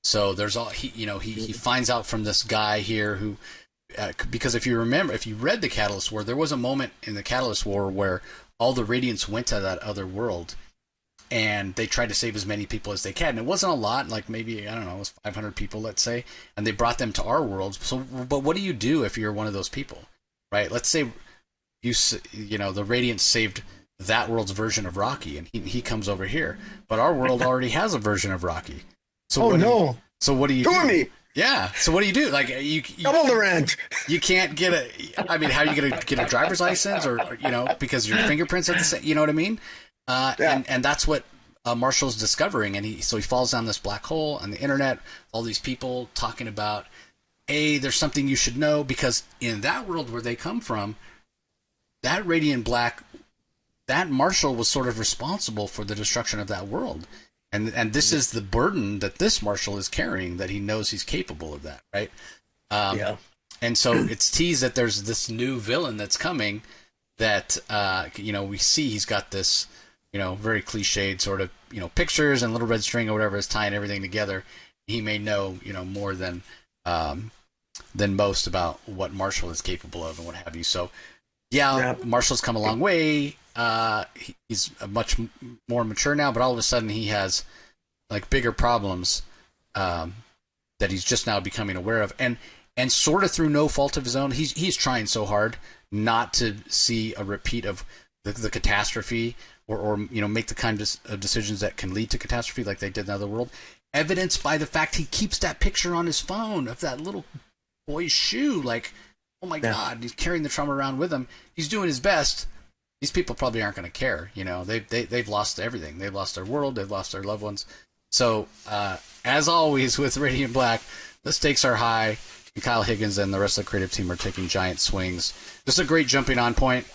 So there's all he finds out from this guy here who. Because if you read the Catalyst War, there was a moment in the Catalyst War where all the Radiants went to that other world and they tried to save as many people as they can. And it wasn't a lot, like maybe, I don't know, it was 500 people, let's say, and they brought them to our world. So, but what do you do if you're one of those people, right? Let's say the Radiants saved that world's version of Rocky and he comes over here, but our world already has a version of Rocky. So what do you do? Me. Yeah. So what do you do? Like you double the rent. You can't get how are you going to get a driver's license or because your fingerprints are the same, you know what I mean? And that's what Marshall's discovering. And he falls down this black hole on the internet, all these people talking about, hey, there's something you should know, because in that world where they come from, that Radiant Black, that Marshall was sort of responsible for the destruction of that world. And this is the burden that this Marshall is carrying, that he knows he's capable of that, right? And so it's teased that there's this new villain that's coming that, we see he's got this, very cliched sort of, pictures and little red string or whatever is tying everything together. He may know, more than most about what Marshall is capable of and what have you. So, Marshall's come a long way. He's much more mature now, but all of a sudden he has like bigger problems that he's just now becoming aware of, and sort of through no fault of his own. He's trying so hard not to see a repeat of the catastrophe or make the kind of decisions that can lead to catastrophe like they did in the other world. Evidenced by the fact he keeps that picture on his phone of that little boy's shoe. Like, oh my God, he's carrying the trauma around with him. He's doing his best. These people probably aren't going to care. They've lost everything. They've lost their world. They've lost their loved ones. So, as always with Radiant Black, the stakes are high. And Kyle Higgins and the rest of the creative team are taking giant swings. This is a great jumping on point.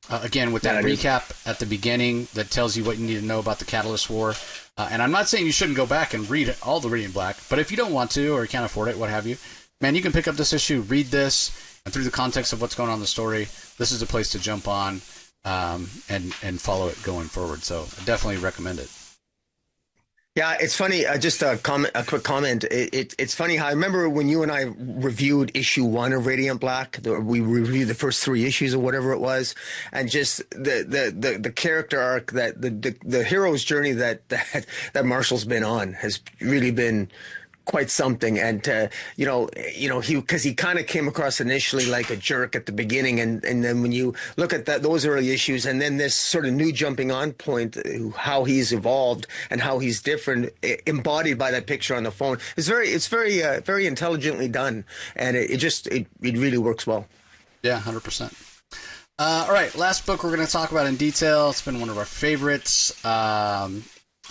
Again, with that recap at the beginning that tells you what you need to know about the Catalyst War. And I'm not saying you shouldn't go back and read all the Radiant Black, but if you don't want to or you can't afford it, what have you, man, you can pick up this issue, read this, and through the context of what's going on in the story, this is a place to jump on and follow it going forward. So I definitely recommend it. Yeah, it's funny. Just a quick comment. It's funny how I remember when you and I reviewed issue 1 of Radiant Black. We reviewed the first 3 issues or whatever it was, and just the character arc, that the hero's journey that Marshall's been on has really been quite something. And he kind of came across initially like a jerk at the beginning, and then when you look at those early issues, and then this sort of new jumping on point, how he's evolved and how he's different, embodied by that picture on the phone, it's very intelligently done, and it really works well. Yeah, 100%. All right, last book we're going to talk about in detail. It's been one of our favorites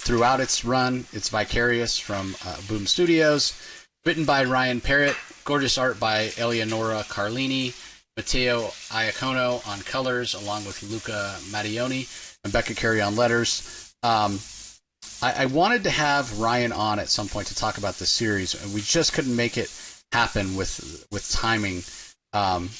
throughout its run. It's Vicarious from Boom Studios, written by Ryan Parrott, gorgeous art by Eleonora Carlini, Matteo Iacono on colors, along with Luca Mattioni and Becca Carey on letters. I wanted to have Ryan on at some point to talk about this series, and we just couldn't make it happen with timing.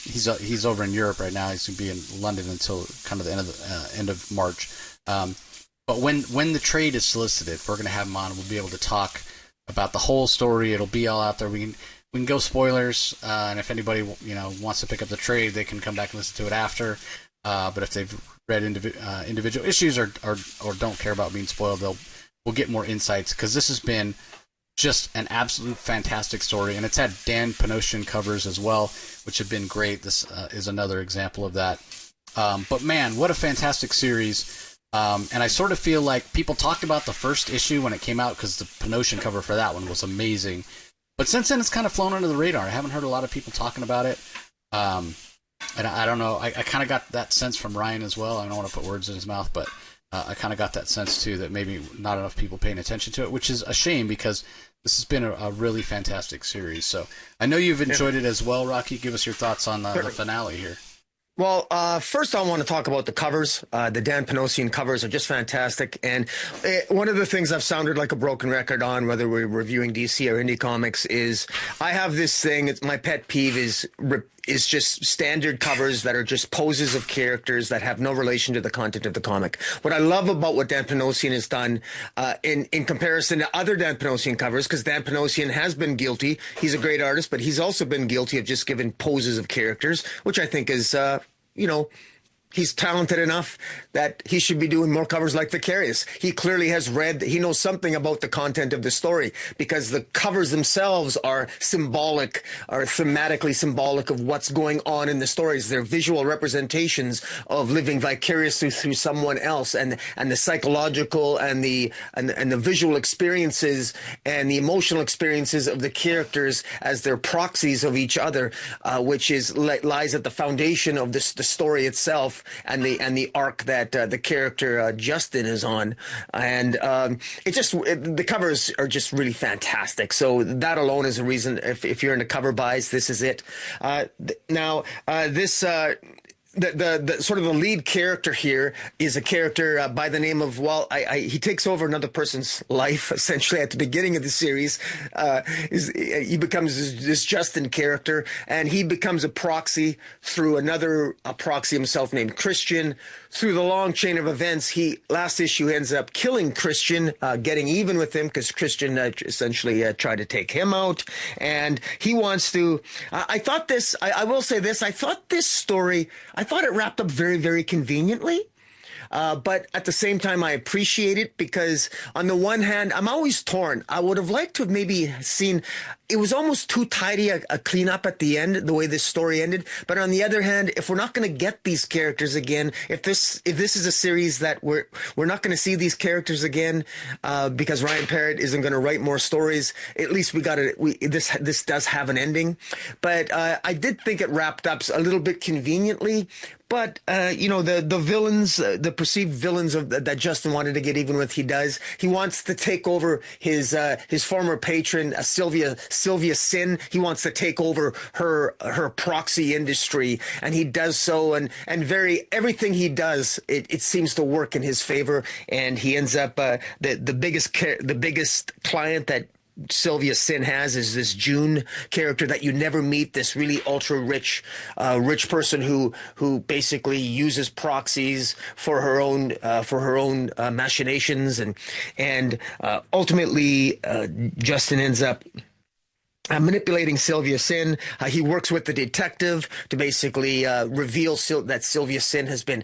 He's over in Europe right now. He's going to be in London until kind of the end of March. But when the trade is solicited, we're going to have him on. We'll be able to talk about the whole story. It'll be all out there. We can go spoilers, and if anybody wants to pick up the trade, they can come back and listen to it after. But if they've read individual issues or don't care about being spoiled, we'll get more insights, because this has been just an absolute fantastic story, and it's had Dan Panosian covers as well, which have been great. This is another example of that. But man, what a fantastic series. And I sort of feel like people talked about the first issue when it came out because the Panosian cover for that one was amazing. But since then, it's kind of flown under the radar. I haven't heard a lot of people talking about it. And I don't know. I kind of got that sense from Ryan as well. I don't want to put words in his mouth, but I kind of got that sense too, that maybe not enough people paying attention to it, which is a shame, because this has been a really fantastic series. So I know you've enjoyed it as well, Rocky. Give us your thoughts on the finale here. Well, first I want to talk about the covers. The Dan Panosian covers are just fantastic. And one of the things I've sounded like a broken record on, whether we're reviewing DC or indie comics, is I have this thing. My pet peeve is just standard covers that are just poses of characters that have no relation to the content of the comic. What I love about what Dan Panosian has done in comparison to other Dan Panosian covers, because Dan Panosian has been guilty. He's a great artist, but he's also been guilty of just giving poses of characters, which I think is, he's talented enough that he should be doing more covers like Vicarious. He clearly has read, he knows something about the content of the story, because the covers themselves are symbolic, are thematically symbolic of what's going on in the stories. They're visual representations of living vicariously through someone else, and the psychological and the visual experiences and the emotional experiences of the characters as their proxies of each other, which lies at the foundation of the story itself. And the arc that the character Justin is on, and the covers are just really fantastic. So that alone is a reason. If you're into cover buys, this is it. The sort of the lead character here is a character by the name of, he takes over another person's life essentially at the beginning of the series. He becomes this Justin character, and he becomes a proxy through a proxy himself named Christian. Through the long chain of events, last issue ends up killing Christian, getting even with him, because Christian essentially tried to take him out, and he wants to. I will say this. I thought it wrapped up very, very conveniently. But at the same time, I appreciate it, because on the one hand, I'm always torn. I would have liked to have maybe seen, it was almost too tidy a cleanup at the end, the way this story ended. But on the other hand, if we're not going to get these characters again, if this is a series that we're not going to see these characters again, because Ryan Parrott isn't going to write more stories, at least this does have an ending. But I did think it wrapped up a little bit conveniently. But the villains, the perceived villains that Justin wanted to get even with, he does. He wants to take over his former patron, Sylvia Sin. He wants to take over her proxy industry, and he does so. And everything he does, it seems to work in his favor. And he ends up the biggest client that Sylvia Sin has is this June character that you never meet. This really ultra rich person who basically uses proxies for her own machinations, and ultimately Justin ends up manipulating Sylvia Sin. He works with the detective to basically reveal that Sylvia Sin has been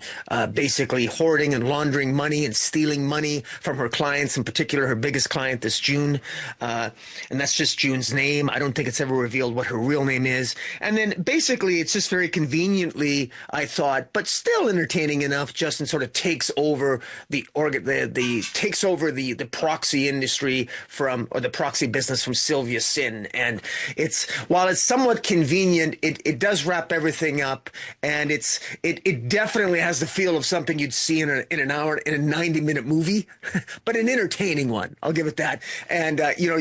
basically hoarding and laundering money and stealing money from her clients, in particular her biggest client, this June. And that's just June's name. I don't think it's ever revealed what her real name is. And then basically it's just very conveniently, I thought, but still entertaining enough, Justin sort of takes over the proxy industry or the proxy business from Sylvia Sin. And while it's somewhat convenient, it does wrap everything up, and it definitely has the feel of something you'd see in a 90-minute movie, but an entertaining one. I'll give it that. And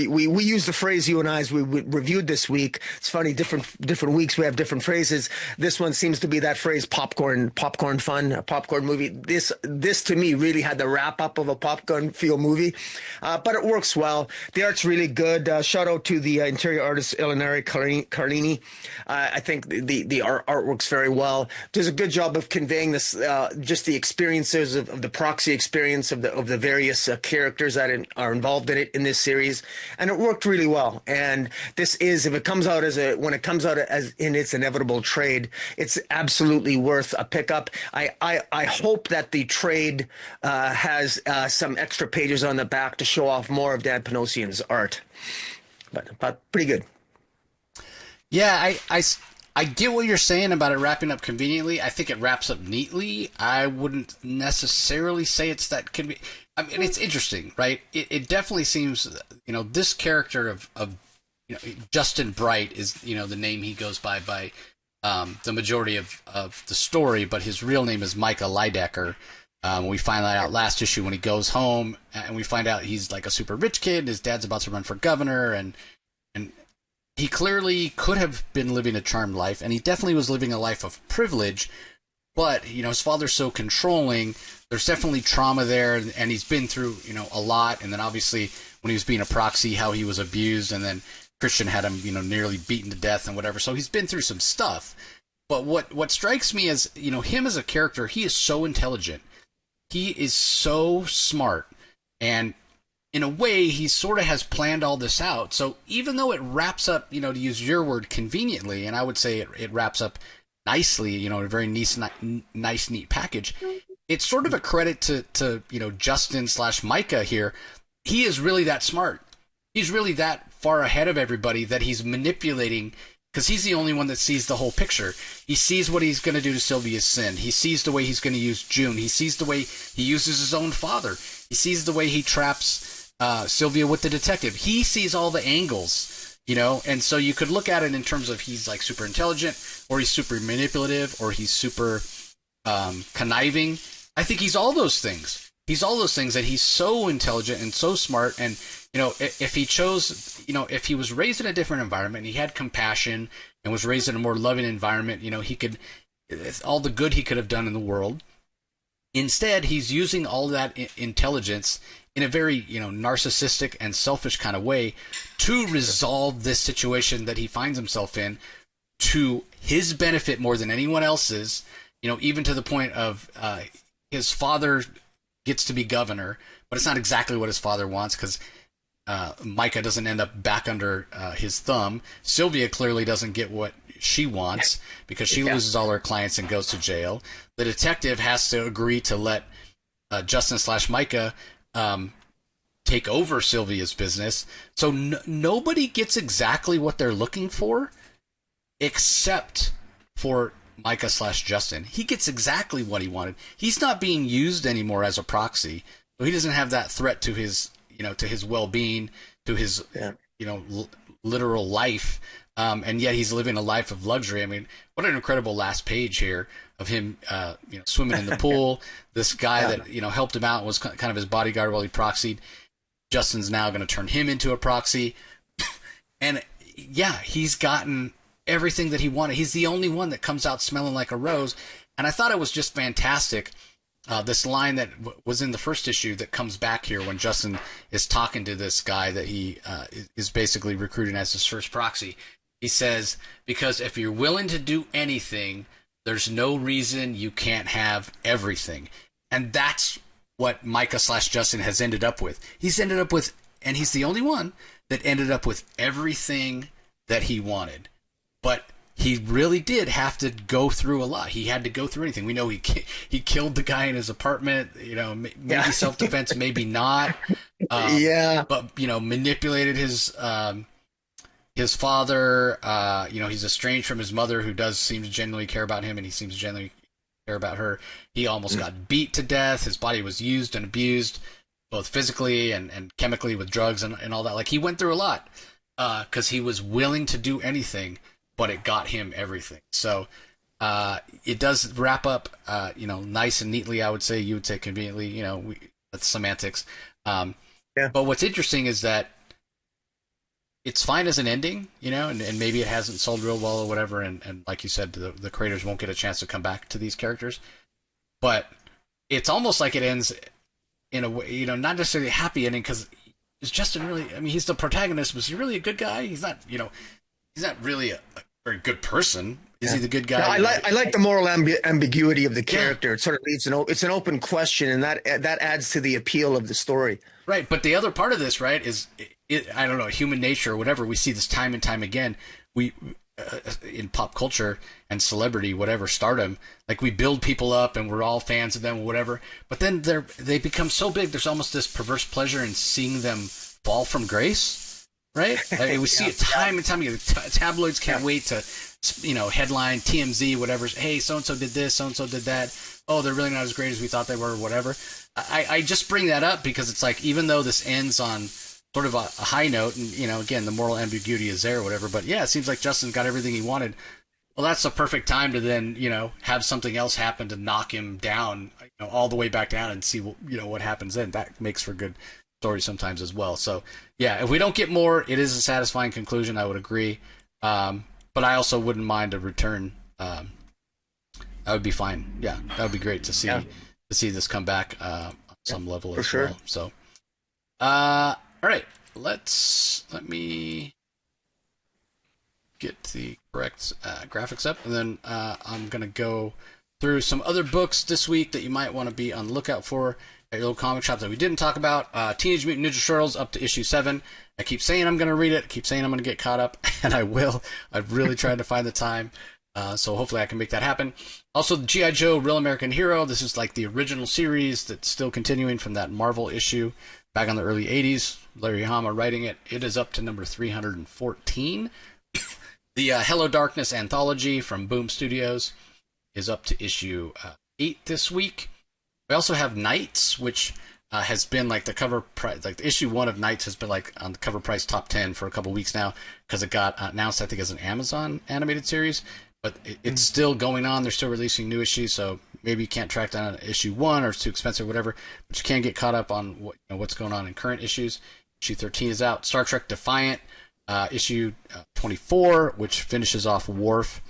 we use the phrase, you and I, as we reviewed this week. It's funny, different weeks we have different phrases. This one seems to be that phrase, popcorn fun, a popcorn movie. This to me really had the wrap up of a popcorn feel movie, but it works well. The art's really good. Shout out to the interior artist Elinari Carlini. I think the art works very well. Does a good job of conveying this, just the experiences of the proxy experience of the various characters that are involved in it in this series, and it worked really well. And this is, if it comes out when it comes out as in its inevitable trade, it's absolutely worth a pickup. I hope that the trade has some extra pages on the back to show off more of Dan Panosian's art. But pretty good. Yeah, I get what you're saying about it wrapping up conveniently. I think it wraps up neatly. I wouldn't necessarily say it's that convenient. I mean, it's interesting, right? It definitely seems, this character of Justin Bright is, the name he goes by the majority of the story, but his real name is Micah Lidecker. We find that out last issue when he goes home, and we find out he's like a super rich kid, and his dad's about to run for governor, and he clearly could have been living a charmed life, and he definitely was living a life of privilege, but, his father's so controlling, there's definitely trauma there, and he's been through, a lot, and then obviously when he was being a proxy, how he was abused, and then Christian had him, nearly beaten to death and whatever, so he's been through some stuff. But what strikes me as, him as a character, he is so intelligent. He is so smart, and in a way, he sort of has planned all this out. So even though it wraps up, to use your word, conveniently, and I would say it wraps up nicely, in a very nice, neat package, it's sort of a credit to Justin / Micah here. He is really that smart. He's really that far ahead of everybody that he's manipulating, because he's the only one that sees the whole picture. He sees what he's going to do to Sylvia Sin. He sees the way he's going to use June. He sees the way he uses his own father. He sees the way he traps Sylvia with the detective. He sees all the angles, and so you could look at it in terms of he's like super intelligent, or he's super manipulative, or he's super conniving. I think he's all those things. He's all those things, that he's so intelligent and so smart. And, if he chose, if he was raised in a different environment, and he had compassion and was raised in a more loving environment, he could, all the good he could have done in the world. Instead, he's using all that intelligence in a very, narcissistic and selfish kind of way to resolve this situation that he finds himself in to his benefit more than anyone else's, even to the point of his father gets to be governor, but it's not exactly what his father wants, because Micah doesn't end up back under his thumb. Sylvia clearly doesn't get what she wants, because she loses all her clients and goes to jail. The detective has to agree to let Justin / Micah take over Sylvia's business. So nobody gets exactly what they're looking for, except for Micah / Justin. He gets exactly what he wanted. He's not being used anymore as a proxy, so he doesn't have that threat to his, to his well-being, to his, literal life, and yet he's living a life of luxury. I mean, what an incredible last page here of him, swimming in the pool. This guy that helped him out was kind of his bodyguard while he proxied. Justin's now going to turn him into a proxy, and yeah, he's gotten everything that he wanted. He's the only one that comes out smelling like a rose, and I thought it was just fantastic. This line that was in the first issue that comes back here when Justin is talking to this guy that he is basically recruiting as his first proxy. He says, because if you're willing to do anything, there's no reason you can't have everything. And that's what Micah/Justin has ended up with. He's ended up with, and he's the only one that ended up with everything that he wanted. But he really did have to go through a lot. He had to go through anything. We know he killed the guy in his apartment. Maybe self-defense, maybe not. But manipulated his father. He's estranged from his mother, who does seem to genuinely care about him, and he seems to genuinely care about her. He almost got beat to death. His body was used and abused, both physically and chemically with drugs and all that. Like, he went through a lot because he was willing to do anything, but it got him everything. So it does wrap up, nice and neatly, I would say. You would say conveniently, that's semantics. But what's interesting is that it's fine as an ending, and maybe it hasn't sold real well or whatever, and like you said, the creators won't get a chance to come back to these characters. But it's almost like it ends in a way, not necessarily a happy ending, because is Justin really, I mean, he's the protagonist, was he really a good guy? He's not, he's not really a very good person. Is he the good guy? No, I like the moral ambiguity of the character. It sort of leaves it's an open question, and that adds to the appeal of the story. Right, but the other part of this, right, is I don't know, human nature or whatever. We see this time and time again. We in pop culture and celebrity, whatever, stardom, like, we build people up and we're all fans of them or whatever. But then they become so big. There's almost this perverse pleasure in seeing them fall from grace. Right? I mean, we see it time and time again. Tabloids can't wait to, headline TMZ, whatever. Hey, so-and-so did this, so-and-so did that. Oh, they're really not as great as we thought they were, whatever. I just bring that up because it's like, even though this ends on sort of a high note, and, again, the moral ambiguity is there or whatever, but yeah, it seems like Justin got everything he wanted. Well, that's the perfect time to then, have something else happen to knock him down, all the way back down, and see, what happens then. That makes for good story sometimes as well. So yeah, if we don't get more, it is a satisfying conclusion, I would agree. But I also wouldn't mind a return. That would be fine. Yeah, that would be great to see this come back on some level as well. So all right, let me get the correct graphics up, and then I'm gonna go through some other books this week that you might want to be on the lookout for at your local comic shops that we didn't talk about. Teenage Mutant Ninja Turtles up to issue 7. I keep saying I'm going to read it. I keep saying I'm going to get caught up, and I will. I've really tried to find the time, so hopefully I can make that happen. Also, the G.I. Joe Real American Hero. This is like the original series that's still continuing from that Marvel issue back in the early 80s. Larry Hama writing it. It is up to number 314. The Hello Darkness anthology from Boom Studios is up to issue 8 this week. We also have Knights, which has been like the cover price, like the issue 1 of Knights has been like on the cover price top 10 for a couple weeks now, because it got announced, I think, as an Amazon animated series. But it's still going on. They're still releasing new issues, so maybe you can't track down issue 1 or it's too expensive or whatever, but you can get caught up on what's going on in current issues. Issue 13 is out. Star Trek Defiant, issue 24, which finishes off Worf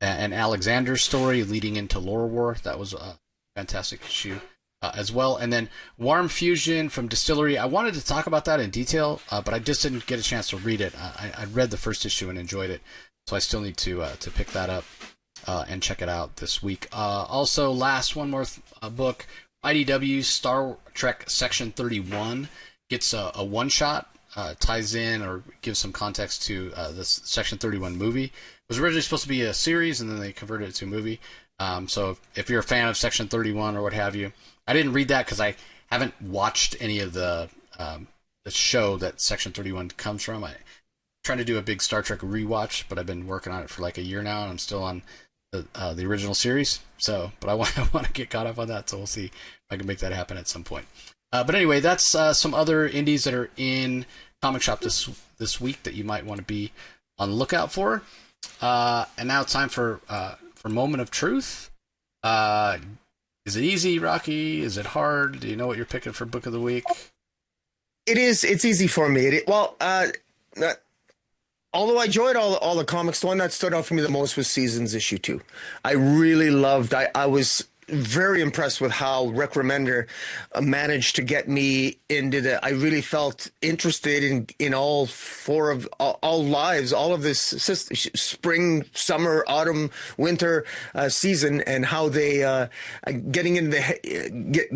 and Alexander's story leading into Lore War. That was a fantastic issue as well. And then Warm Fusion from Distillery. I wanted to talk about that in detail, but I just didn't get a chance to read it. I read the first issue and enjoyed it, so I still need to pick that up and check it out this week. Also, last one more book, IDW Star Trek Section 31 gets a one-shot, ties in or gives some context to this Section 31 movie. It was originally supposed to be a series, and then they converted it to a movie. So if you're a fan of Section 31 or what have you, I didn't read that because I haven't watched any of the show that Section 31 comes from. I'm trying to do a big Star Trek rewatch, but I've been working on it for like a year now, and I'm still on the original series. So, but I want to get caught up on that, so we'll see if I can make that happen at some point. But anyway, that's some other indies that are in comic shop this week that you might want to be on the lookout for. And now it's time for Moment of Truth. Is it easy, Rocky? Is it hard? Do you know what you're picking for book of the week? It is. It's easy for me. Although I enjoyed all the comics, the one that stood out for me the most was Seasons issue 2. I really loved. I was very impressed with how Rick Remender managed to get me into I really felt interested in all four of all lives, all of this spring, summer, autumn, winter season, and how they getting into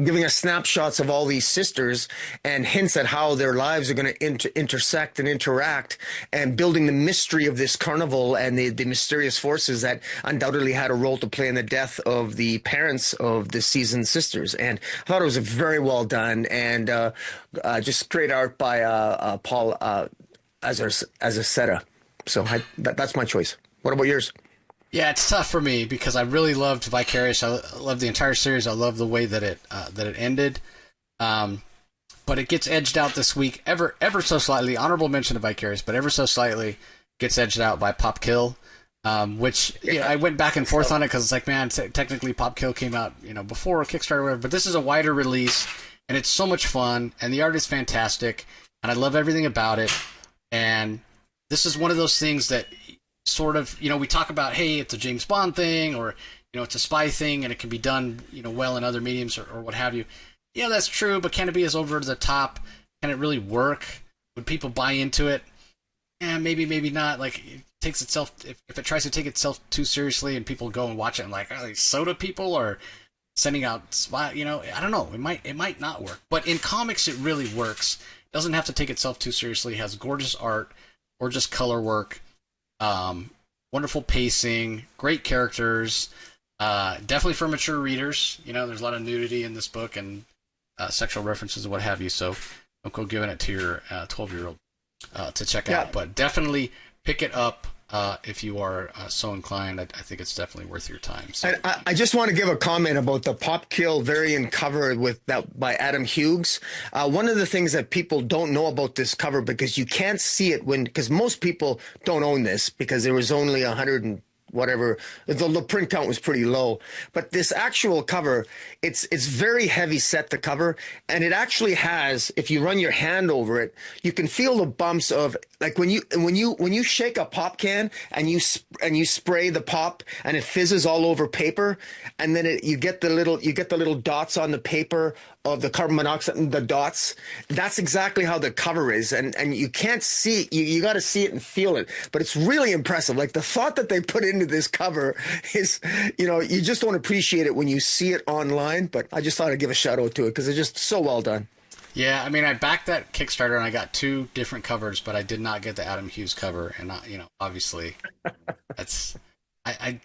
giving us snapshots of all these sisters and hints at how their lives are going to intersect and interact, and building the mystery of this carnival and the mysterious forces that undoubtedly had a role to play in the death of the parents of the season's sisters. And I thought it was very well done, and just great art by Paul Azaceta. So that's my choice. What about yours? Yeah, it's tough for me because I really loved Vicarious. I love the entire series. I love the way that it ended. But it gets edged out this week ever so slightly. Honorable mention of Vicarious, but ever so slightly gets edged out by Pop Kill. Which I went back and forth on it because it's like, man, technically Pop Kill came out, before Kickstarter or whatever, but this is a wider release and it's so much fun and the art is fantastic and I love everything about it. And this is one of those things that sort of, we talk about, hey, it's a James Bond thing, or, it's a spy thing and it can be done, well in other mediums or what have you. Yeah, that's true, but can it be as over the top? Can it really work? Would people buy into it? Maybe not. Like, it takes itself, if it tries to take itself too seriously and people go and watch it and like, are these soda people or sending out spy, I don't know. It might not work. But in comics it really works. It doesn't have to take itself too seriously. It has gorgeous art, gorgeous color work, wonderful pacing, great characters, definitely for mature readers. There's a lot of nudity in this book and sexual references and what have you, so don't go giving it to your 12-year-old to check out, but definitely pick it up if you are so inclined. I think it's definitely worth your time. So. And I just want to give a comment about the Pop Kill variant cover with that by Adam Hughes. One of the things that people don't know about this cover, because you can't see it because most people don't own this because there was only 100 and whatever, the print count was pretty low, but this actual cover, it's very heavy set, the cover, and it actually has, if you run your hand over it, you can feel the bumps of, like when you shake a pop can and you spray the pop and it fizzes all over paper, and then you get the little dots on the paper of the carbon monoxide and the dots. That's exactly how the cover is, and you can't see it. You got to see it and feel it, but it's really impressive. Like the thought that they put into this cover is, you just don't appreciate it when you see it online. But I just thought I'd give a shout out to it because it's just so well done. Yeah, I mean, I backed that Kickstarter and I got 2 different covers, but I did not get the Adam Hughes cover, and obviously, that's I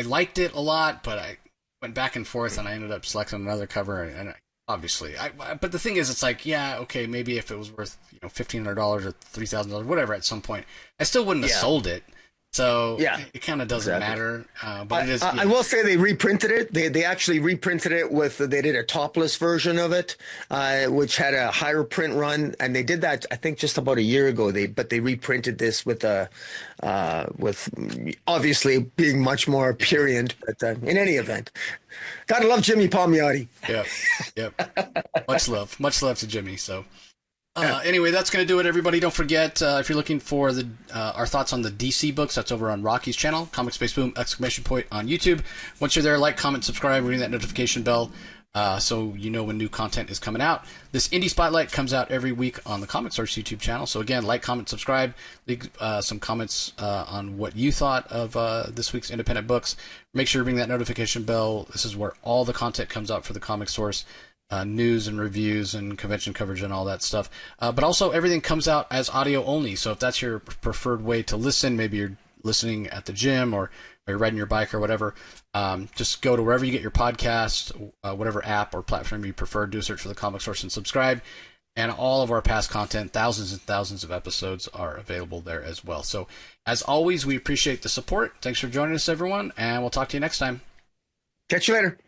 liked it a lot, but I went back and forth and I ended up selecting another cover, and obviously, but the thing is, it's like, yeah, okay, maybe if it was worth $1,500 or $3,000, whatever, at some point, I still wouldn't have sold it. So it kind of doesn't matter. But it is. I will say they reprinted it. They actually reprinted it they did a topless version of it, which had a higher print run, and they did that I think just about a year ago. But they reprinted this with obviously being much more prurient. But in any event, gotta love Jimmy Palmiotti. Yep. Much love to Jimmy. So. Anyway, that's going to do it, everybody. Don't forget, if you're looking for our thoughts on the DC books, that's over on Rocky's channel, Comic Space Boom, ! on YouTube. Once you're there, like, comment, subscribe, ring that notification bell so you know when new content is coming out. This Indie Spotlight comes out every week on the Comic Source YouTube channel. So again, like, comment, subscribe, leave some comments on what you thought of this week's independent books. Make sure to ring that notification bell. This is where all the content comes out for the Comic Source. News and reviews and convention coverage and all that stuff. But also everything comes out as audio only. So if that's your preferred way to listen, maybe you're listening at the gym or you're riding your bike or whatever, just go to wherever you get your podcast, whatever app or platform you prefer, do a search for the Comic Source and subscribe. And all of our past content, thousands and thousands of episodes, are available there as well. So as always, we appreciate the support. Thanks for joining us, everyone, and we'll talk to you next time. Catch you later.